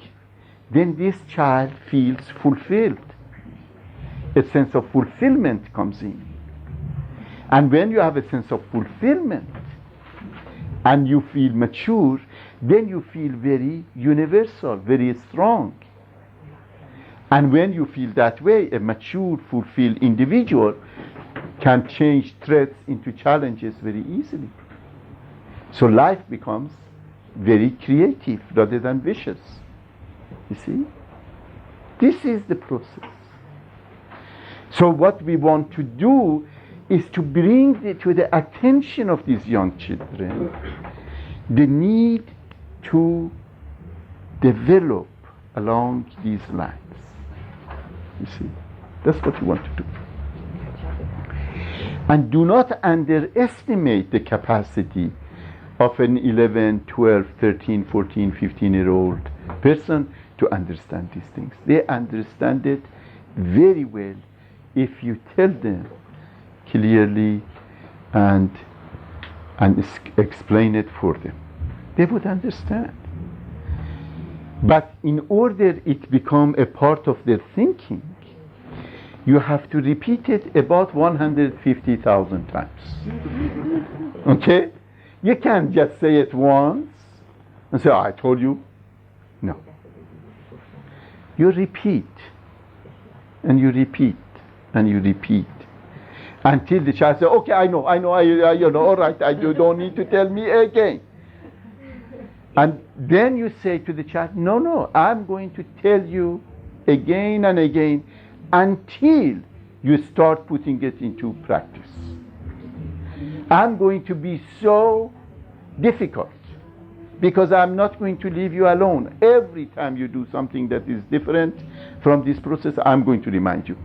then this child feels fulfilled. A sense of fulfillment comes in. And when you have a sense of fulfillment and you feel mature, then you feel very universal, very strong. And when you feel that way, a mature, fulfilled individual can change threats into challenges very easily. So life becomes very creative rather than vicious. You see? This is the process. So what we want to do is to bring to the attention of these young children the need to develop along these lines. You see? That's what we want to do. And do not underestimate the capacity of an 11, 12, 13, 14, 15-year-old person to understand these things. They understand it very well if you tell them clearly and explain it for them. They would understand. But in order it become a part of their thinking, you have to repeat it about 150,000 times. Okay? You can't just say it once and say, I told you. No. You repeat, and you repeat, and you repeat, until the child says, okay, I know, you know, all right, you don't need to tell me again. And then you say to the child, no, I'm going to tell you again and again until you start putting it into practice. I'm going to be so difficult because I'm not going to leave you alone. Every time you do something that is different from this process, I'm going to remind you.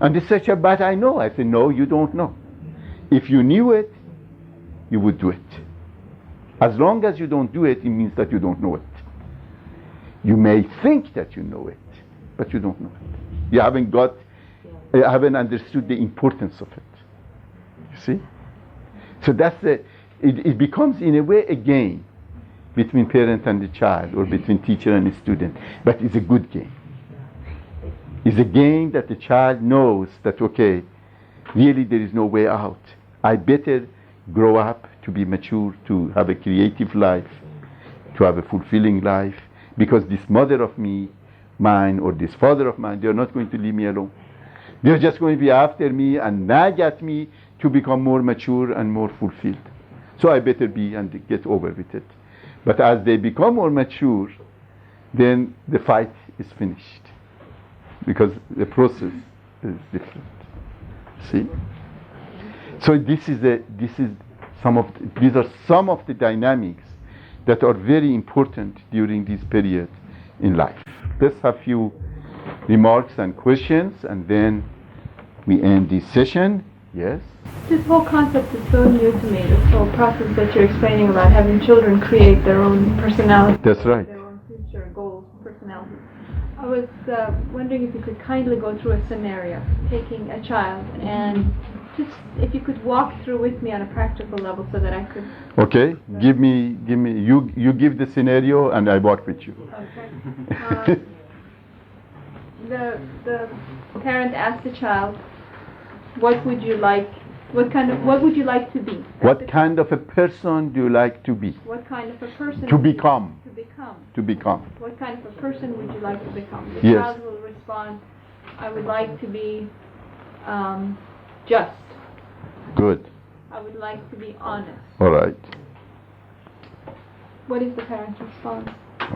And they say, but I know. I say, no, you don't know. If you knew it, you would do it. As long as you don't do it, it means that you don't know it. You may think that you know it, but you don't know it. You haven't understood the importance of it. You see? So that's it becomes in a way a game between parent and the child, or between teacher and the student, but it's a good game. It's a game that the child knows that, okay, really there is no way out. I better grow up to be mature, to have a creative life, to have a fulfilling life, because this mother of mine, or this father of mine, they're not going to leave me alone. They're just going to be after me and nag at me to become more mature and more fulfilled. So I better be and get over with it. But as they become more mature, then the fight is finished, because the process is different. See? So these are some of the dynamics that are very important during this period in life. Let's have a few remarks and questions, and then we end this session. Yes? This whole concept is so new to me, this whole process that you're explaining about having children create their own personality. That's right. Their own future goals, personality. I was wondering if you could kindly go through a scenario, taking a child and just if you could walk through with me on a practical level so that I could. Okay, give me. You give the scenario, and I walk with you. Okay. The parent asks the child, "What would you like? What would you like to be?" What kind of a person do you like to be? What kind of a person? To become. To become. To become. What kind of a person would you like to become? The Yes. child will respond, "I would like to be just. Good. I would like to be honest." All right. What is the parent's response?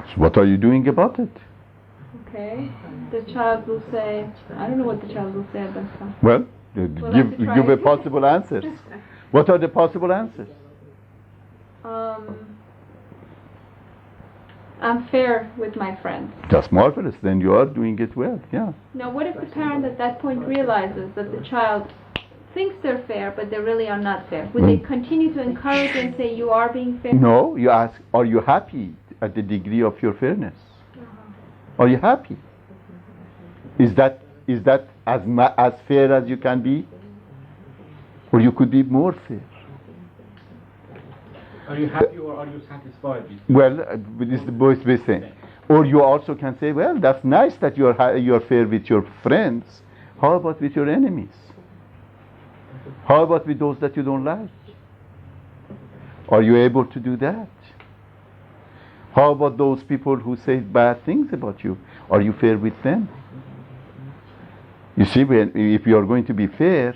So what are you doing about it? Okay. The child will say, I don't know what the child will say at that time. Well, We'll have to try give a it. possible answers. What are the possible answers? I'm fair with my friends. That's marvelous. Then you are doing it well. Yeah. Now, what if the parent at that point realizes that the child thinks they're fair, but they really are not fair? Would they continue to encourage and say, you are being fair? No, you ask, are you happy at the degree of your fairness? Are you happy? Is that as fair as you can be? Or you could be more fair? Are you happy or are you satisfied with Well, this is both the same. Or you also can say, well, that's nice that you're fair with your friends. How about with your enemies? How about with those that you don't like? Are you able to do that? How about those people who say bad things about you? Are you fair with them? You see, if you are going to be fair,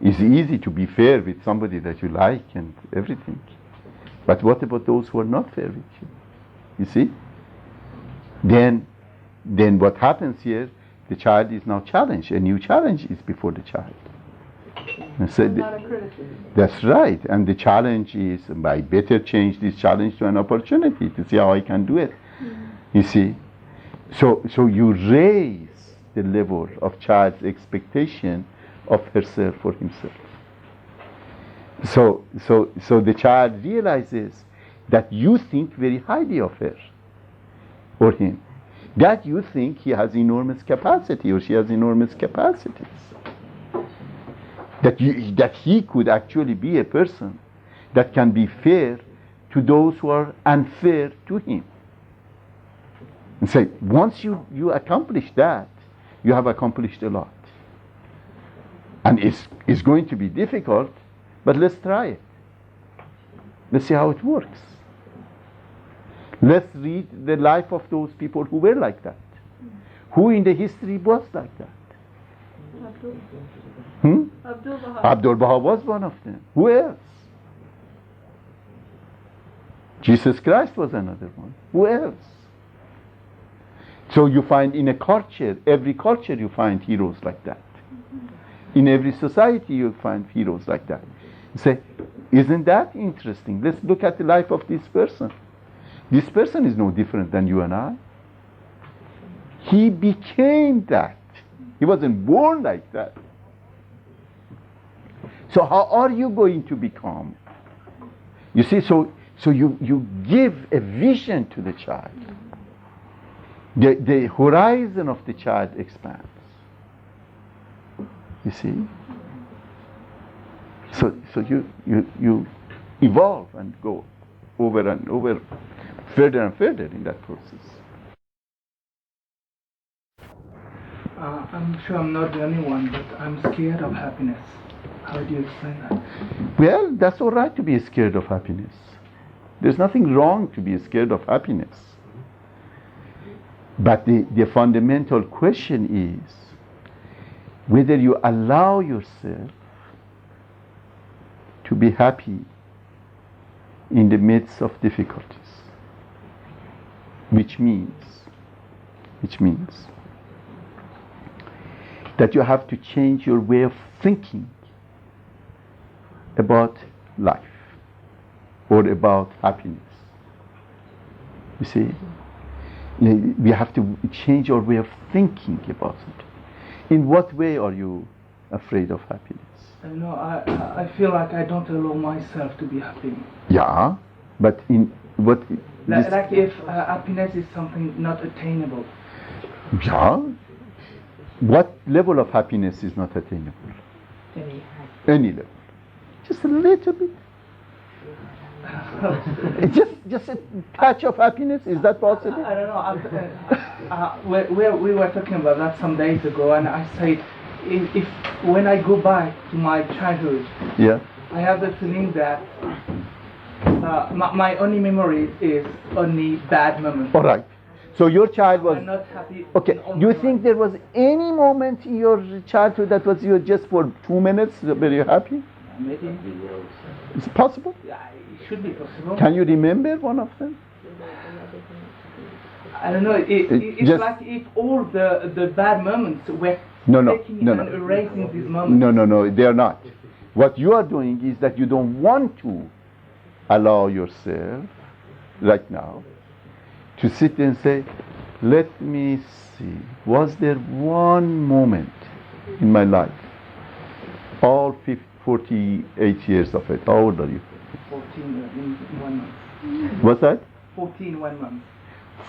it's easy to be fair with somebody that you like and everything. But what about those who are not fair with you? You see? Then what happens here, the child is now challenged. A new challenge is before the child. And so Not a criticism. that's right. And the challenge is, I better change this challenge to an opportunity to see how I can do it. You see? So you raise the level of child's expectation of herself or himself. So the child realizes that you think very highly of her or him. That you think he has enormous capacity or she has enormous capacities. That he could actually be a person that can be fair to those who are unfair to him. And say, once you accomplish that, you have accomplished a lot. And it's going to be difficult, but let's try it. Let's see how it works. Let's read the life of those people who were like that. Who in the history was like that? Abdul Baha. Abdul Baha was one of them. Who else? Jesus Christ was another one. Who else? So you find in a culture, every culture you find heroes like that. In every society you find heroes like that. You say, isn't that interesting? Let's look at the life of this person. This person is no different than you and I. He became that. He wasn't born like that. So how are you going to become? You see, so you give a vision to the child. The horizon of the child expands. You see? So you evolve and go over and over, further and further in that process. I'm sure I'm not the only one, but I'm scared of happiness. How do you explain that? Well, that's all right to be scared of happiness. There's nothing wrong to be scared of happiness. But the fundamental question is whether you allow yourself to be happy in the midst of difficulties. Which means that you have to change your way of thinking about life or about happiness. You see? We have to change our way of thinking about it. In what way are you afraid of happiness? You know, I feel like I don't allow myself to be happy. Yeah, but in what? Like if happiness is something not attainable. Yeah. What level of happiness is not attainable? Any level. Just a little bit. just a touch of happiness. Is that possible? I don't know. We were talking about that some days ago, and I said, if when I go back to my childhood, Yeah. I have the feeling that my only memory is only bad moments. All right. So your child was I'm not happy. okay. all Do you the think time. there was any moment in your childhood that was you just for 2 minutes very happy? Maybe. Is it possible? Yeah, it should be possible. Can you remember one of them? I don't know. It's just- like if all the bad moments were No, taking and erasing these moments. No, they are not. What you are doing is that you don't want to allow yourself right now to sit and say, let me see, was there one moment in my life, all 48 years of it, how old are you? 14 in 1 month. What's that? 14 1 month.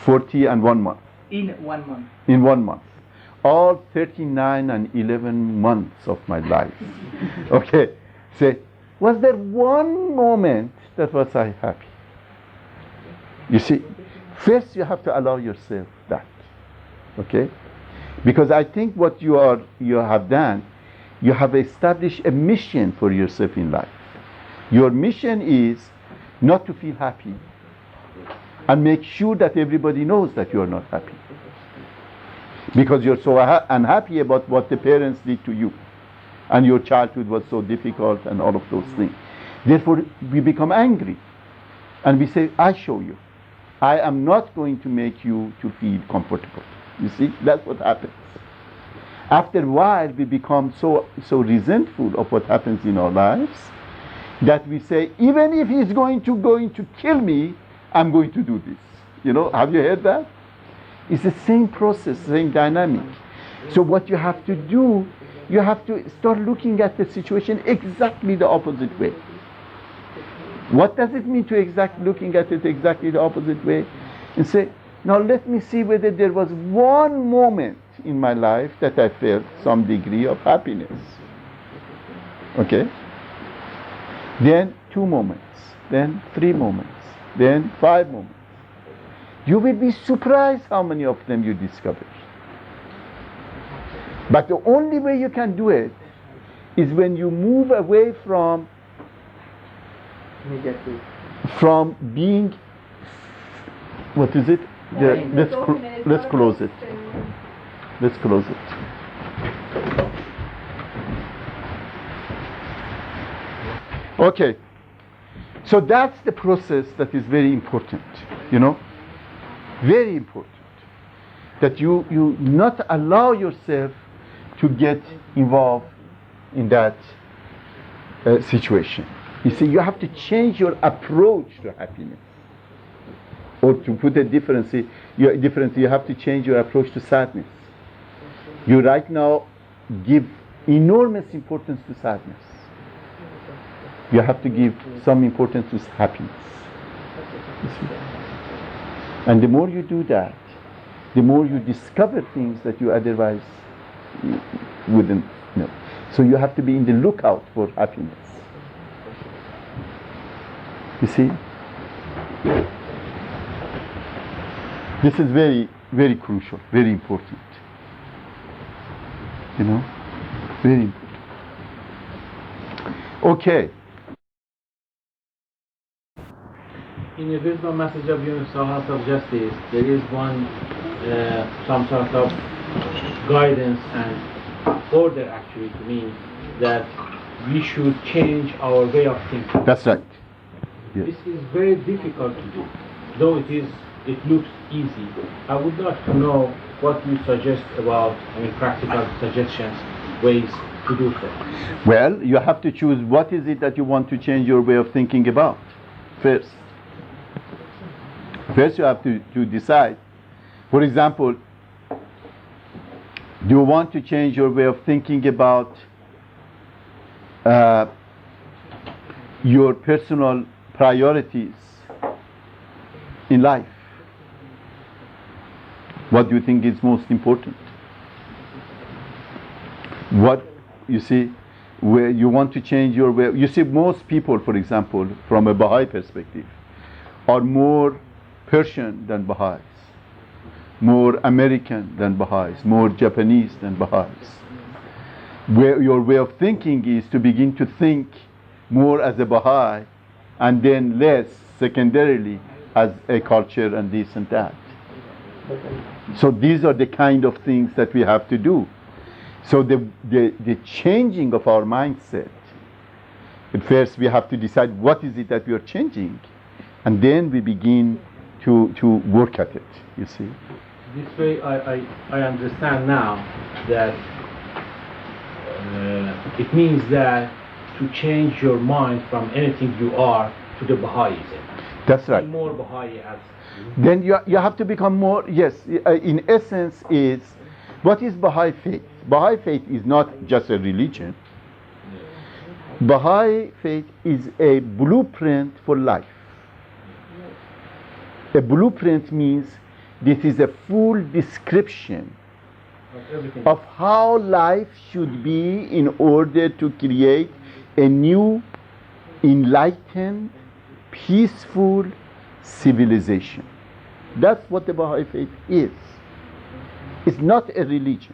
40 and 1 month. In 1 month. In 1 month. All 39 and 11 months of my life. Okay. Say, was there one moment that was I happy? You see, first you have to allow yourself that. Okay? Because I think what you have done, you have established a mission for yourself in life. Your mission is not to feel happy and make sure that everybody knows that you are not happy. Because you're so unhappy about what the parents did to you. And your childhood was so difficult and all of those things. Therefore, we become angry. And we say, I show you. I am not going to make you to feel comfortable. You see, that's what happens. After a while, we become so resentful of what happens in our lives that we say, even if he's going to kill me, I'm going to do this. You know, have you heard that? It's the same process, same dynamic. So what you have to do, you have to start looking at the situation exactly the opposite way. What does it mean to looking at it exactly the opposite way? And say, now let me see whether there was one moment in my life that I felt some degree of happiness. Okay? Then 2 moments, then 3 moments, then 5 moments. You will be surprised how many of them you discover. But the only way you can do it is when you move away from being, what is it? Let's close it. Let's close it. Okay. So that's the process that is very important, you know? Very important. That you not allow yourself to get involved in that situation. You see, you have to change your approach to happiness. Or to put it differently, you have to change your approach to sadness. You right now give enormous importance to sadness. You have to give some importance to happiness. You see? And the more you do that, the more you discover things that you otherwise wouldn't know. So you have to be in the lookout for happiness. You see? This is very, very crucial, very important. You know? Very important. Okay. In the wisdom message of universal health of justice, there is one, some sort of guidance and order actually to me that we should change our way of thinking. That's right. Yes. This is very difficult to do, though it looks easy. I would like to know what you suggest about, practical suggestions, ways to do so. Well, you have to choose what is it that you want to change your way of thinking about first. First you have to decide. For example, do you want to change your way of thinking about your personal priorities in life? What do you think is most important? What, you see, where you want to change your way. You see, most people, for example, from a Baha'i perspective, are more Persian than Baha'is, more American than Baha'is, more Japanese than Baha'is. Where your way of thinking is to begin to think more as a Baha'i and then less secondarily as a culture and this and that. So these are the kind of things that we have to do. So the changing of our mindset, at first we have to decide what is it that we are changing, and then we begin to work at it, you see. This way I understand now that it means that to change your mind from anything you are to the Baha'ism. That's right. More Baha'i as Then you have to become more, yes, in essence is, what is Baha'i Faith? Baha'i Faith is not just a religion. Baha'i Faith is a blueprint for life. A blueprint means this is a full description of how life should be in order to create a new, enlightened, peaceful civilization. That's what the Baha'i Faith is. It's not a religion.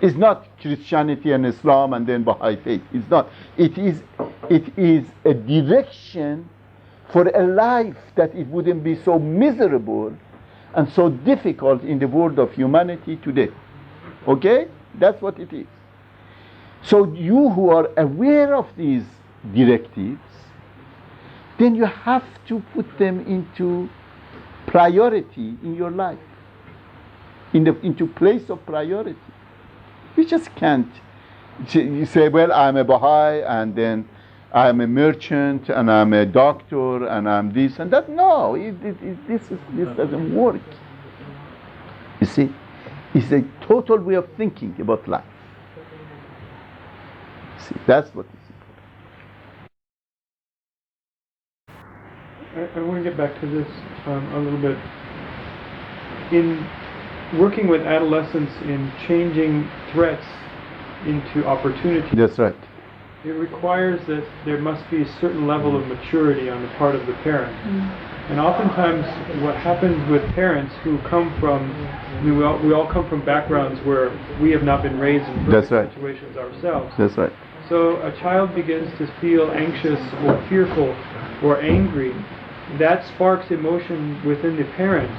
It's not Christianity and Islam and then Baha'i Faith. It's not. It is a direction for a life that it wouldn't be so miserable and so difficult in the world of humanity today. Okay? That's what it is. So you who are aware of these directives, then you have to put them into priority in your life, into place of priority. You just can't. You say, well, I'm a Baha'i and then I'm a merchant and I'm a doctor and I'm this and that. No, this doesn't work. You see, it's a total way of thinking about life. See, that's what is important. I want to get back to this a little bit. In working with adolescents in changing threats into opportunities, That's right. it requires that there must be a certain level of maturity on the part of the parent. And oftentimes what happens with parents who come from, we all come from backgrounds where we have not been raised in That's perfect right. situations ourselves. That's right. So a child begins to feel anxious or fearful or angry. That sparks emotion within the parent,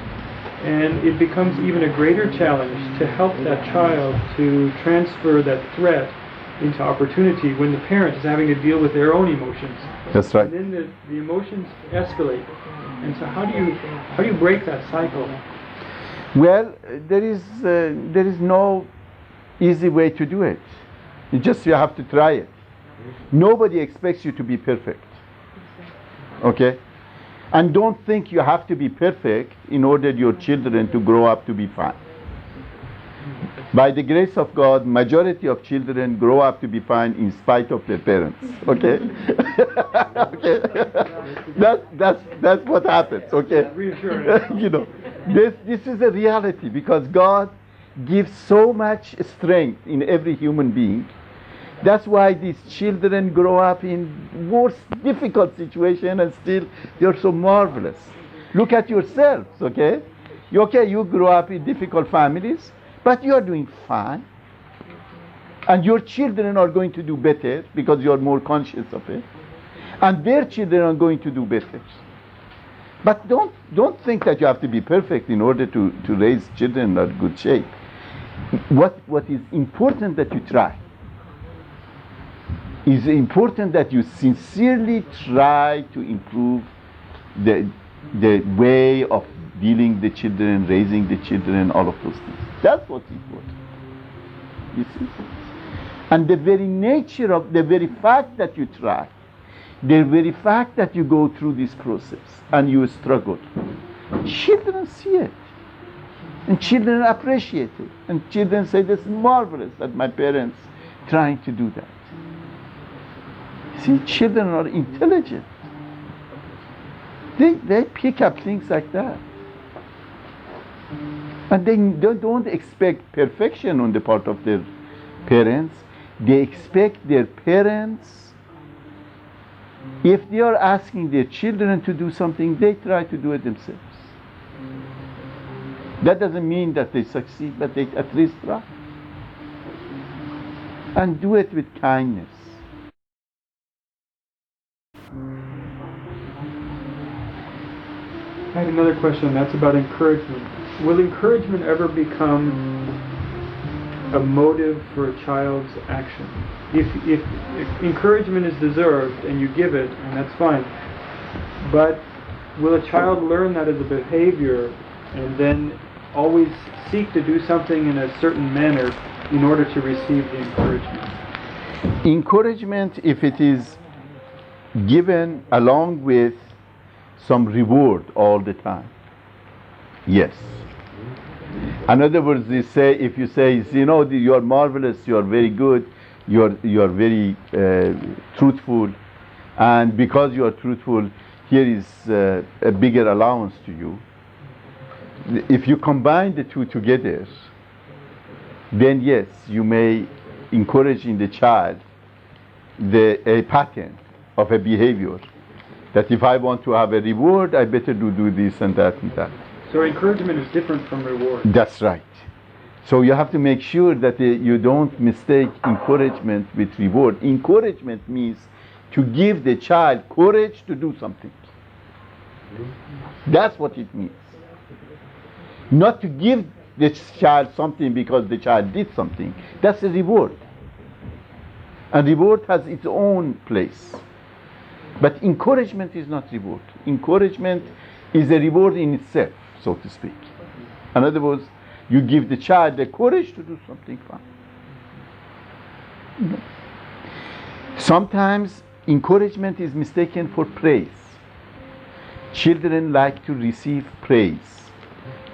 and it becomes even a greater challenge to help that child to transfer that threat into opportunity when the parent is having to deal with their own emotions. That's right. And then the emotions escalate. And so how do you break that cycle? Well, there is no easy way to do it. You have to try it. Nobody expects you to be perfect. Okay? And don't think you have to be perfect in order your children to grow up to be fine. By the grace of God, majority of children grow up to be fine in spite of their parents. Okay? Okay? That's what happens. Okay? Reassuring. You know, this is a reality because God gives so much strength in every human being. That's why these children grow up in most difficult situations and still they're so marvelous. Look at yourselves, okay? You grew up in difficult families, but you're doing fine. And your children are going to do better because you're more conscious of it. And their children are going to do better. But don't think that you have to be perfect in order to raise children in good shape. What is important that you try. It's important that you sincerely try to improve the way of dealing the children, raising the children, all of those things. That's what's important. You see? And the very nature of the very fact that you try, the very fact that you go through this process and you struggle, children see it. And children appreciate it. And children say, this is marvelous that my parents trying to do that. See, children are intelligent. They pick up things like that. And they don't expect perfection on the part of their parents. they expect their parents, if they are asking their children to do something, they try to do it themselves. That doesn't mean that they succeed, but they at least try. And do it with kindness. I had another question, that's about encouragement. Will encouragement ever become a motive for a child's action? If encouragement is deserved and you give it, and that's fine, but will a child learn that as a behavior and then always seek to do something in a certain manner in order to receive the encouragement? Encouragement, if it is given along with some reward all the time, yes. In other words, they say, if you say, you know, you are marvelous, you are very good, you are very truthful, and because you are truthful, here is a bigger allowance to you. If you combine the two together, then yes, you may encourage in the child a pattern of a behavior, that if I want to have a reward, I better do this and that and that. So encouragement is different from reward. That's right. So you have to make sure that you don't mistake encouragement with reward. Encouragement means to give the child courage to do something. That's what it means. Not to give the child something because the child did something. That's a reward. And reward has its own place. But encouragement is not reward. Encouragement is a reward in itself, so to speak. In other words, you give the child the courage to do something fun. Sometimes encouragement is mistaken for praise. Children like to receive praise.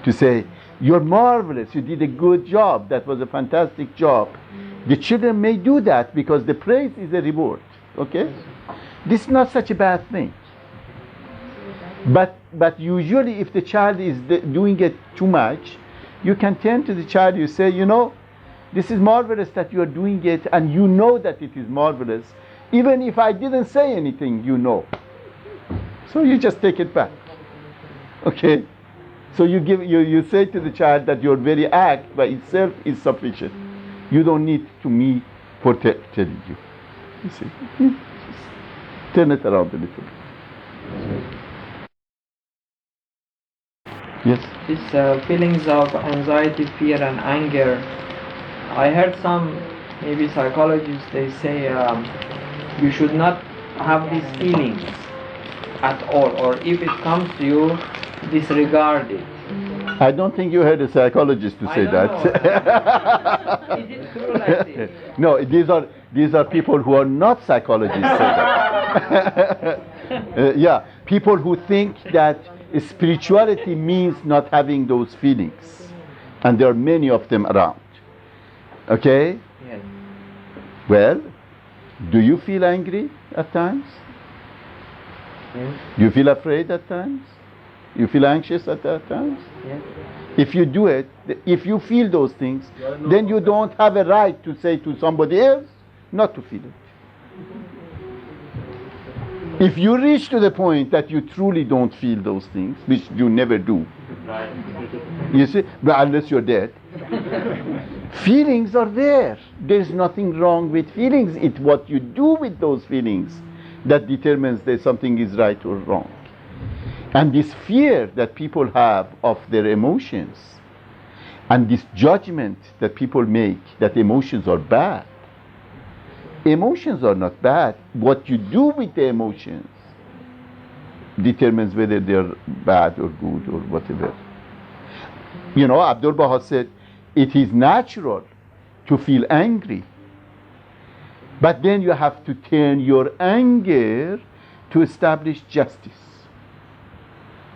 To say, you're marvelous, you did a good job, that was a fantastic job. The children may do that because the praise is a reward. Okay? This is not such a bad thing. But usually if the child is doing it too much, you can turn to the child, you say, you know, this is marvelous that you are doing it, and you know that it is marvelous. Even if I didn't say anything, you know. So you just take it back. Okay? So you say to the child that your very act by itself is sufficient. You don't need to me for telling you. You see? Turn it around a little. Yes? These feelings of anxiety, fear and anger, I heard some maybe psychologists, they say you should not have these feelings at all, or if it comes to you, disregard it. I don't think you heard a psychologist to say that. Is it true like this? No, these are people who are not psychologists say that. Yeah, people who think that spirituality means not having those feelings, and there are many of them around. Okay? Yes. Well, do you feel angry at times? Yes. Do you feel afraid at times? You feel anxious at times? Yes. If you do it, if you feel those things, then you don't have a right to say to somebody else not to feel it. If you reach to the point that you truly don't feel those things, which you never do, you see, but unless you're dead, feelings are there. There's nothing wrong with feelings. It's what you do with those feelings that determines that something is right or wrong. And this fear that people have of their emotions, and this judgment that people make that emotions are bad. Emotions are not bad. What you do with the emotions determines whether they're bad or good or whatever. You know, Abdul Baha said, it is natural to feel angry. But then you have to turn your anger to establish justice.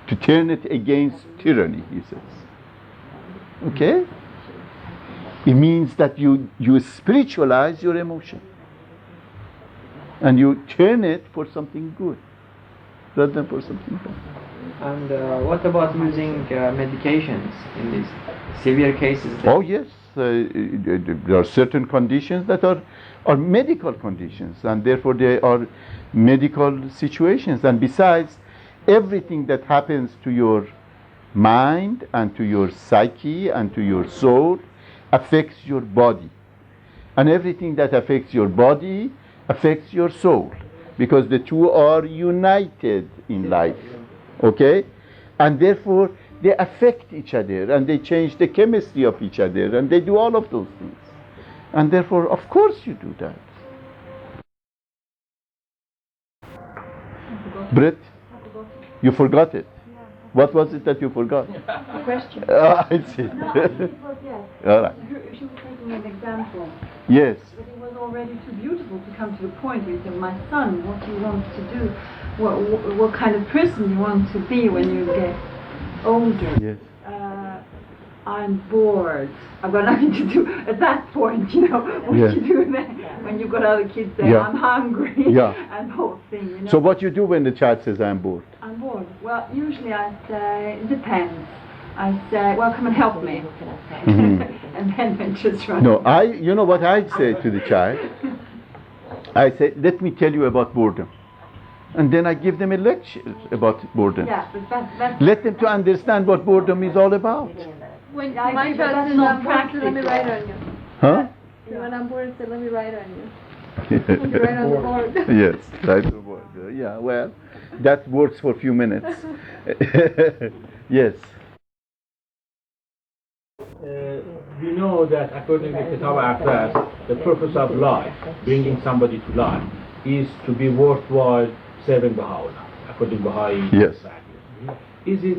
To turn it against tyranny, he says. Okay? It means that you spiritualize your emotion. And you turn it for something good, rather than for something bad. And what about using medications in these severe cases? Oh yes. there are certain conditions that are medical conditions, and therefore they are medical situations. And besides, everything that happens to your mind and to your psyche and to your soul affects your body. And everything that affects your body affects your soul, because the two are united in life. Okay? And therefore, they affect each other, and they change the chemistry of each other, and they do all of those things. And therefore, of course you do that. Britt, you forgot it. What was it that you forgot? The question. I see. No, it was yes. All right. She was taking an example. Yes. But it was already too beautiful to come to the point where you say, my son, what do you want to do? What kind of person you want to be when you get older? Yes. I'm bored. I've got nothing to do. At that point, you know, what Yeah. you do then when you've got other kids saying, Yeah. I'm hungry, Yeah. and the whole thing, you know. So what you do when the child says, I'm bored? I'm bored. Well, usually I say, it depends. I say, well, come and help me. Mhm. And then they just run. No, you know what I say to the child? I say, let me tell you about boredom. And then I give them a lecture about boredom. Yeah, but that's... Let them to understand what boredom is all about. When I my agree, but child that's says not I'm bored, say, let me practical. write on you. Huh? When I'm bored, say, let me write on you. Let me write on the board. Yes, right on the board. Yeah, well, that works for a few minutes. Yes. We know that according to Kitab al-Aqdas, the purpose of life, bringing somebody to life, is to be worthwhile serving Baha'u'llah, according to Baha'i Yes. values. Is it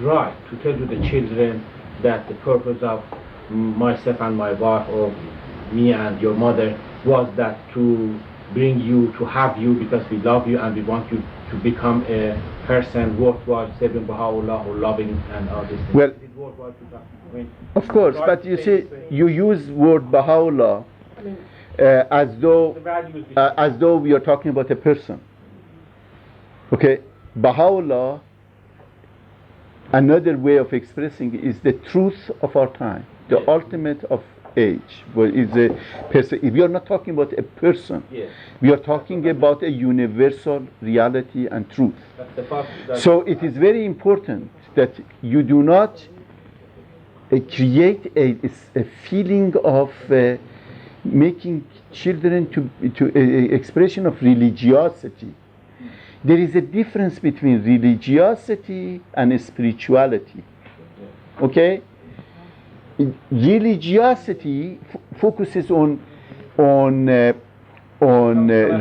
right to tell to the children that the purpose of myself and my wife, or me and your mother, was that to bring you, to have you because we love you and we want you to become a person worthwhile serving Baha'u'llah or loving and all these things? Well, is it worthwhile to talk? I mean, of course, right but to you say see, this way? you use word Baha'u'llah as The values though we are talking about a person. Okay, Baha'u'llah, another way of expressing it, is the truth of our time, the ultimate of age. Well, is a person. If we are not talking about a person, Yes. we are talking about a universal reality and truth. That's the part that So it is very important that you do not create a feeling of making children to expression of religiosity. There is a difference between religiosity and spirituality. Okay? Religiosity focuses on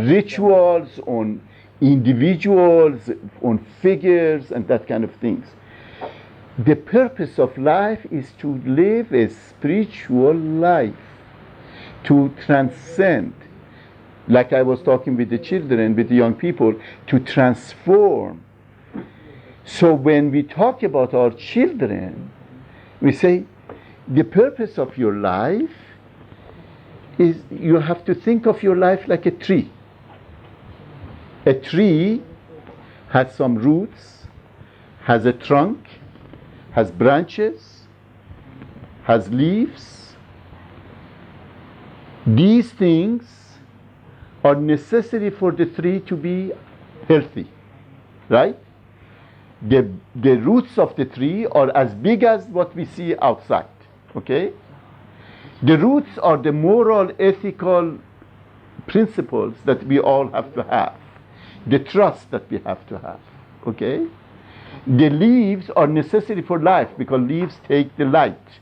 rituals, on individuals, on figures, and that kind of things. The purpose of life is to live a spiritual life, to transcend, like I was talking with the children, with the young people, to transform. So when we talk about our children, we say, the purpose of your life is you have to think of your life like a tree. A tree has some roots, has a trunk, has branches, has leaves. These things are necessary for the tree to be healthy, right? The roots of the tree are as big as what we see outside, okay? The roots are the moral, ethical principles that we all have to have, the trust that we have to have, okay? The leaves are necessary for life because leaves take the light,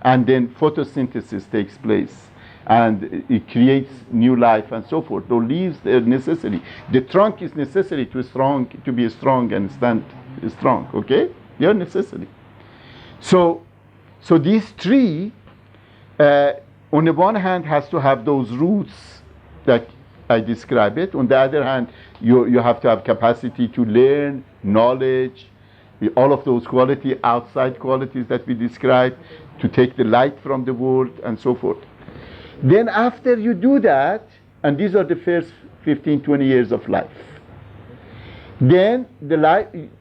and then photosynthesis takes place, and it creates new life and so forth. The leaves are necessary. The trunk is necessary to be strong and stand strong, okay? They are necessary. So this tree, on the one hand, has to have those roots that I describe it. On the other hand, you have to have capacity to learn, knowledge, all of those outside qualities that we describe, to take the light from the world and so forth. Then after you do that, and these are the first 15, 20 years of life, then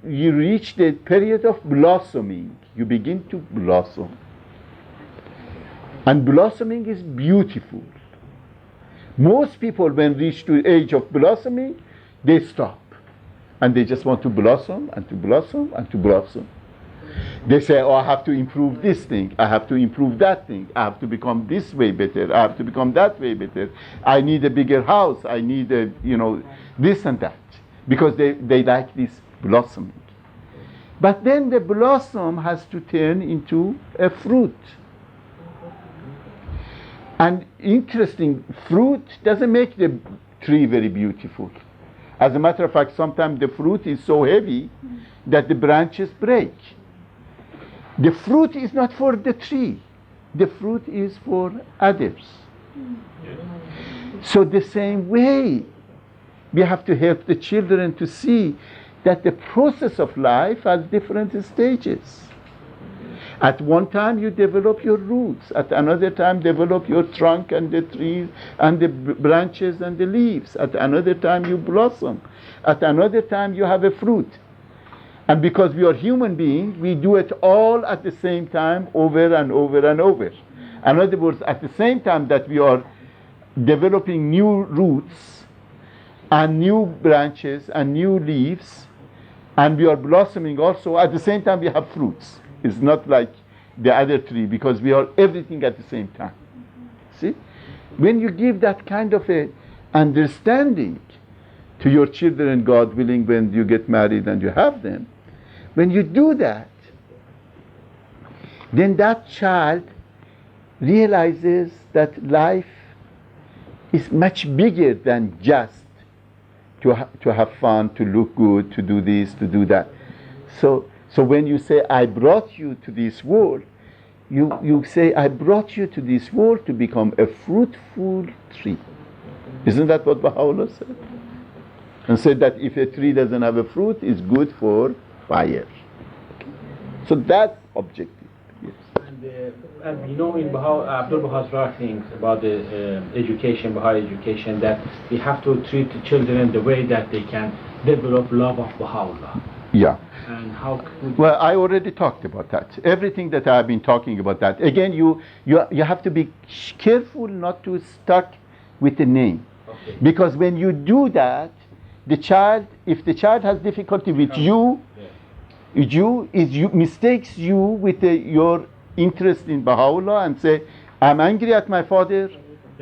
you reach the period of blossoming. You begin to blossom. And blossoming is beautiful. Most people, when reach to the age of blossoming, they stop. And they just want to blossom and to blossom and to blossom. They say, oh, I have to improve this thing. I have to improve that thing. I have to become this way better. I have to become that way better. I need a bigger house. I need a, this and that. Because they like this blossoming. But then the blossom has to turn into a fruit. And interesting, fruit doesn't make the tree very beautiful. As a matter of fact, sometimes the fruit is so heavy that the branches break. The fruit is not for the tree. The fruit is for others. So the same way, we have to help the children to see that the process of life has different stages. At one time you develop your roots. At another time develop your trunk and the trees and the branches and the leaves. At another time you blossom. At another time you have a fruit. And because we are human beings, we do it all at the same time, over and over and over. In other words, at the same time that we are developing new roots and new branches and new leaves, and we are blossoming also, at the same time we have fruits. It's not like the other tree, because we are everything at the same time. See? When you give that kind of a understanding to your children, God willing, when you get married and you have them, when you do that, then that child realizes that life is much bigger than just to have fun, to look good, to do this, to do that. So when you say, I brought you to this world, you say, I brought you to this world to become a fruitful tree. Isn't that what Baha'u'llah said? And said that if a tree doesn't have a fruit, it's good for fire. So that's objective. Yes. And in Abdul Baha's writings about the education, Baha'i education, that we have to treat the children the way that they can develop love of Baha'u'llah. Yeah. And how could... Well, I already talked about that. Everything that I've been talking about that. Again, you have to be careful not to start with the name. Okay. Because when you do that, if the child has difficulty with mistakes you with your interest in Baha'u'llah and say, I'm angry at my father,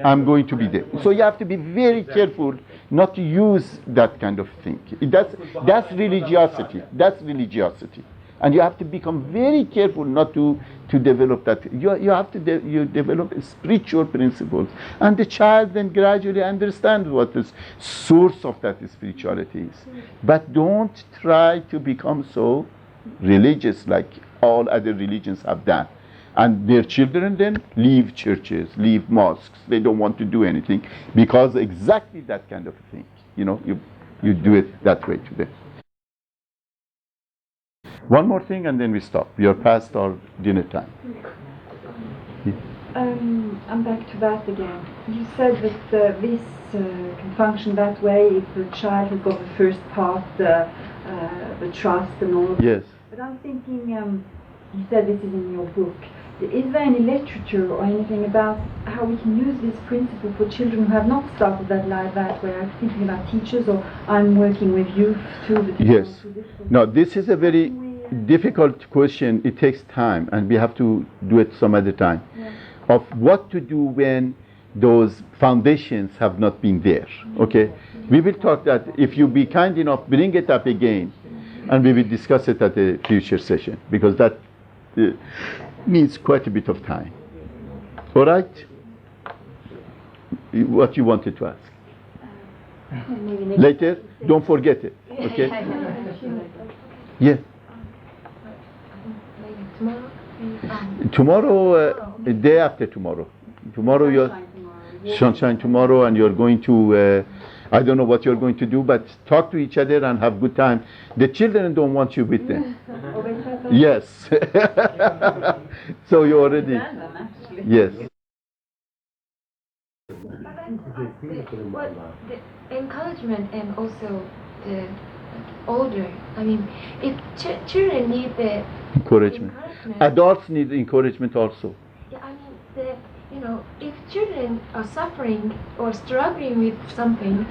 I'm going to be there. So you have to be very careful not to use that kind of thing. That's religiosity. That's religiosity. And you have to become very careful not to develop that. You have to develop spiritual principles. And the child then gradually understands what the source of that spirituality is. But don't try to become so religious like all other religions have done. And their children then leave churches, leave mosques. They don't want to do anything because exactly that kind of thing. You do it that way to them. One more thing and then we stop. We are past our dinner time. Yeah. I'm back to that again. You said that this can function that way if the child has got the first part, the trust and all of that. Yes. But I'm thinking, you said this is in your book. Is there any literature or anything about how we can use this principle for children who have not started that life that way? I'm thinking about teachers, or I'm working with youth too. Yes. No, this is a very difficult question. It takes time, and we have to do it some other time. Yeah. Of what to do when those foundations have not been there. Okay? We will talk that, if you be kind enough, bring it up again, and we will discuss it at a future session, because that needs quite a bit of time. All right? What you wanted to ask? Later? Don't forget it. Okay? Yeah. Tomorrow, day after tomorrow. Tomorrow you're sunshine tomorrow, and you're going to, I don't know what you're going to do, but talk to each other and have good time. The children don't want you with them. Yes. So you already. Yes. The encouragement and also the older. I mean, if children need the encouragement. Adults need encouragement also. Yeah, I mean, if children are suffering or struggling with something,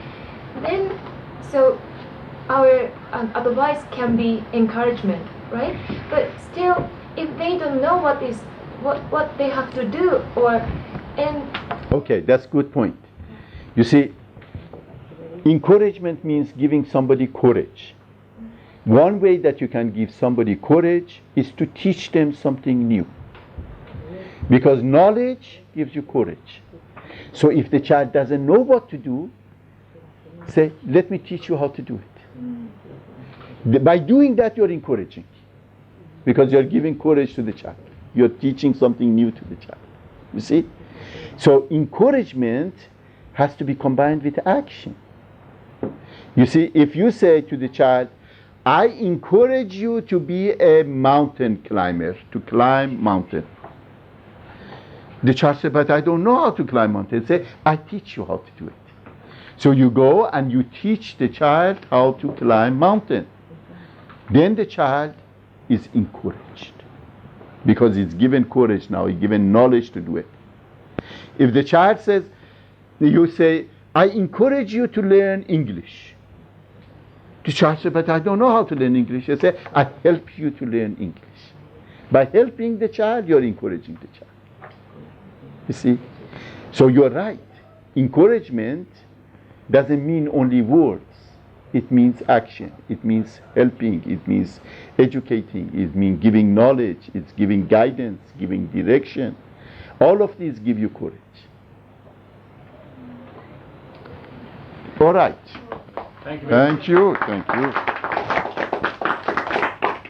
then so our advice can be encouragement, right? But still, if they don't know what they have to do, Okay, that's a good point. You see, encouragement means giving somebody courage. One way that you can give somebody courage is to teach them something new. Because knowledge gives you courage. So if the child doesn't know what to do, say, let me teach you how to do it. By doing that, you're encouraging. Because you're giving courage to the child. You're teaching something new to the child. You see? So encouragement has to be combined with action. You see, if you say to the child, I encourage you to be a mountain climber, to climb mountain. The child says, but I don't know how to climb mountain. Say, I teach you how to do it. So you go and you teach the child how to climb mountain. Then the child is encouraged. Because it's given courage now, it's given knowledge to do it. If the child says, you say, I encourage you to learn English. The child says, but I don't know how to learn English. You say, I help you to learn English. By helping the child, you're encouraging the child. You see? So you're right. Encouragement doesn't mean only words. It means action. It means helping. It means educating. It means giving knowledge. It's giving guidance, giving direction. All of these give you courage. All right. Thank you. Thank you. Thank you.